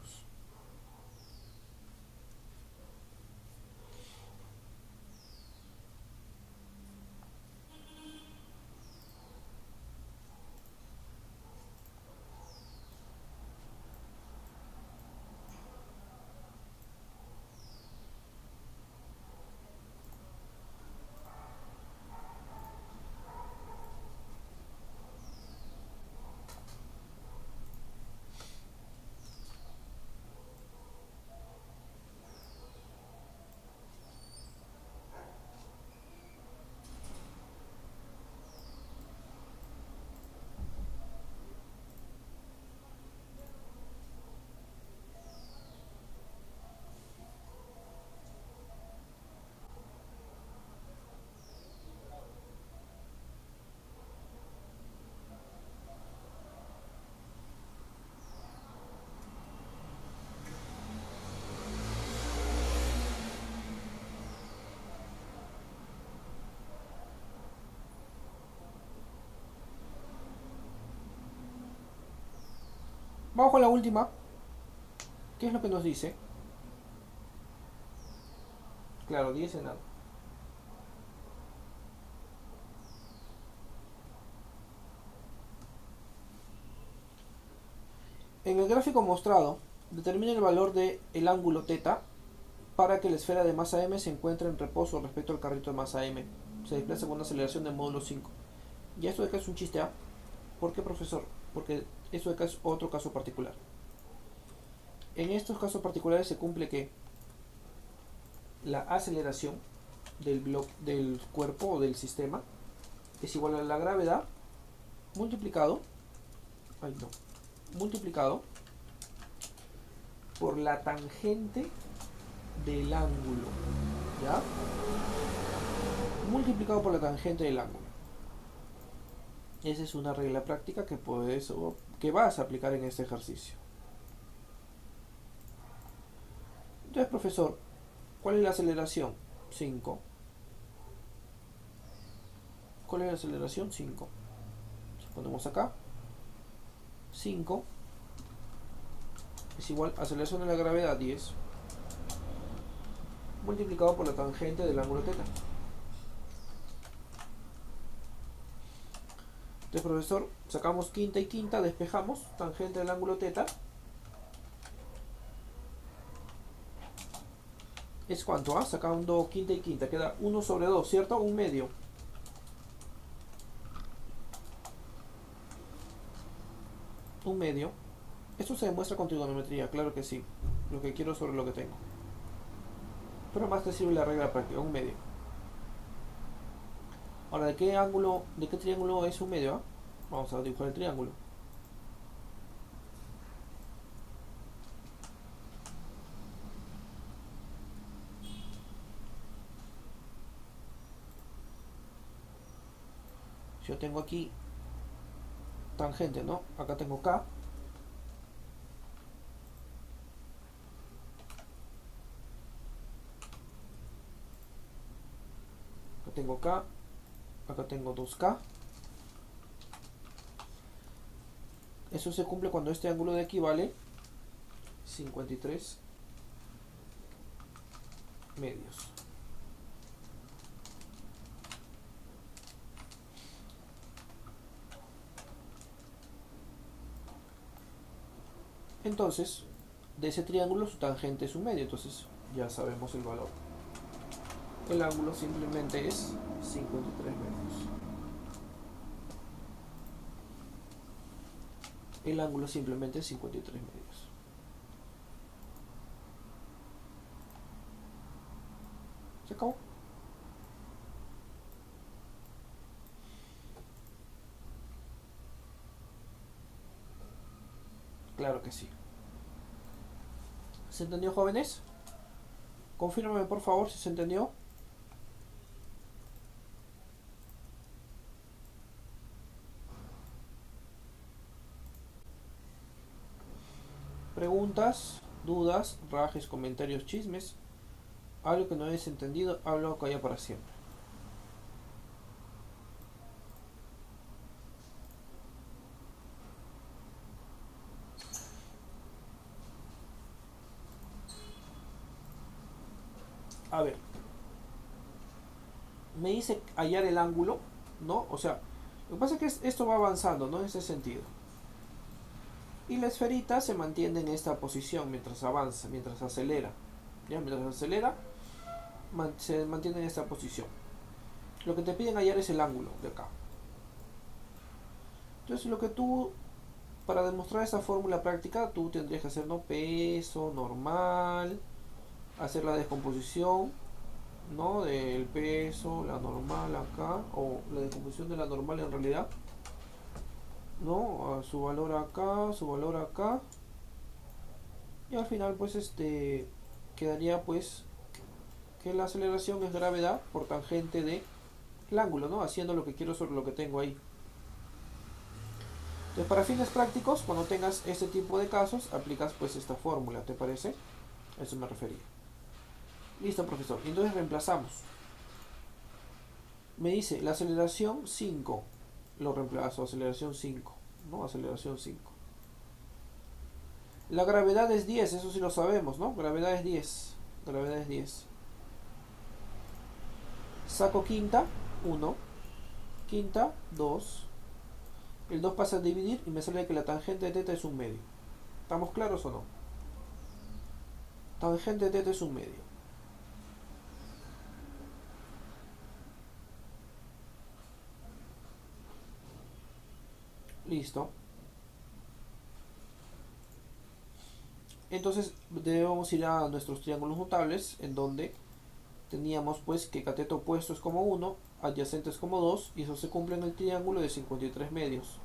Vamos con la última. ¿Qué es lo que nos dice? Claro, 10 en nada. En el gráfico mostrado, determine el valor del ángulo θ para que la esfera de masa m se encuentre en reposo respecto al carrito de masa m. Se desplaza con una aceleración de módulo 5. Y esto de acá es un chiste A. ¿Por qué, profesor? Porque esto de acá es otro caso particular. En estos casos particulares se cumple que la aceleración del cuerpo o del sistema es igual a la gravedad multiplicado, ay no, multiplicado por la tangente del ángulo, ¿ya? Multiplicado por la tangente del ángulo. Esa es una regla práctica que vas a aplicar en este ejercicio. Entonces, profesor, ¿cuál es la aceleración? 5. ¿Cuál es la aceleración? 5. Entonces ponemos acá 5 es igual a aceleración de la gravedad 10 multiplicado por la tangente del ángulo θ. Entonces, profesor, sacamos quinta y quinta, despejamos tangente del ángulo θ. ¿Es cuánto? Sacando quinta y quinta, queda 1 sobre 2, ¿cierto? Un medio. Un medio. Esto se demuestra con trigonometría, claro que sí. Lo que quiero sobre lo que tengo. Pero más te sirve la regla práctica, un medio. Ahora, ¿de qué triángulo es un medio? Vamos a dibujar el triángulo. Yo tengo aquí tangente, ¿no? Acá tengo K. Acá tengo K. Acá tengo 2K. Eso se cumple cuando este ángulo de aquí vale 53 medios. Entonces, de ese triángulo su tangente es un medio, entonces ya sabemos el valor. El ángulo simplemente es 53 medios. El ángulo simplemente es 53 medios. ¿Se acabó? Claro que sí. ¿Se entendió, jóvenes? Confírmame por favor si se entendió. Preguntas, dudas, rajes, comentarios, chismes. Algo que no hayas entendido, hablo calla para siempre. A ver, me dice hallar el ángulo, ¿no? O sea, lo que pasa es que esto va avanzando, ¿no? En ese sentido. Y la esferita se mantiene en esta posición mientras avanza, mientras acelera. ¿Ya? Mientras acelera, se mantiene en esta posición. Lo que te piden hallar es el ángulo de acá. Entonces, lo que tú, para demostrar esa fórmula práctica, tú tendrías que hacer, ¿no? Peso normal, hacer la descomposición, ¿no? Del peso, la normal acá, o la descomposición de la normal en realidad, ¿no? A su valor acá, su valor acá, y al final pues quedaría pues que la aceleración es gravedad por tangente de el ángulo, ¿no? Haciendo lo que quiero sobre lo que tengo ahí. Entonces, para fines prácticos, cuando tengas este tipo de casos, aplicas pues esta fórmula, ¿te parece? A eso me refería. Listo, profesor. Entonces reemplazamos. Me dice la aceleración 5. Lo reemplazo, aceleración 5. ¿No? Aceleración 5. La gravedad es 10, eso sí lo sabemos, ¿no? Gravedad es 10. Gravedad es 10. Saco quinta, 1. Quinta, 2. El 2 pasa a dividir y me sale que la tangente de θ es un medio. ¿Estamos claros o no? Tangente de θ es un medio. Listo. Entonces debemos ir a nuestros triángulos notables en donde teníamos pues que cateto opuesto es como 1, adyacente es como 2, y eso se cumple en el triángulo de 53 medios.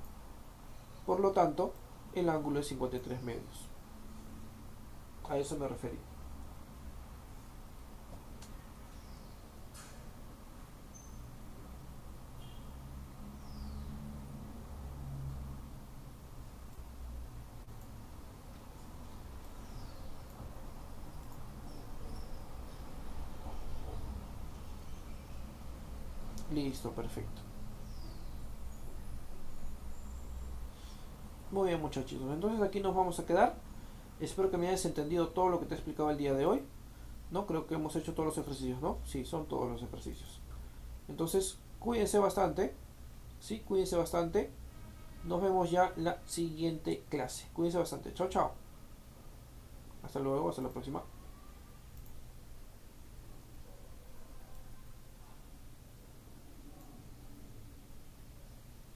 Por lo tanto, el ángulo es 53 medios. A eso me referí. Listo, perfecto. Muy bien, muchachitos. Entonces aquí nos vamos a quedar. Espero que me hayas entendido todo lo que te he explicado el día de hoy. ¿No? Creo que hemos hecho todos los ejercicios, ¿no? Sí, son todos los ejercicios. Entonces, cuídense bastante. Sí, cuídense bastante. Nos vemos ya en la siguiente clase. Cuídense bastante. Chao, chao. Hasta luego, hasta la próxima.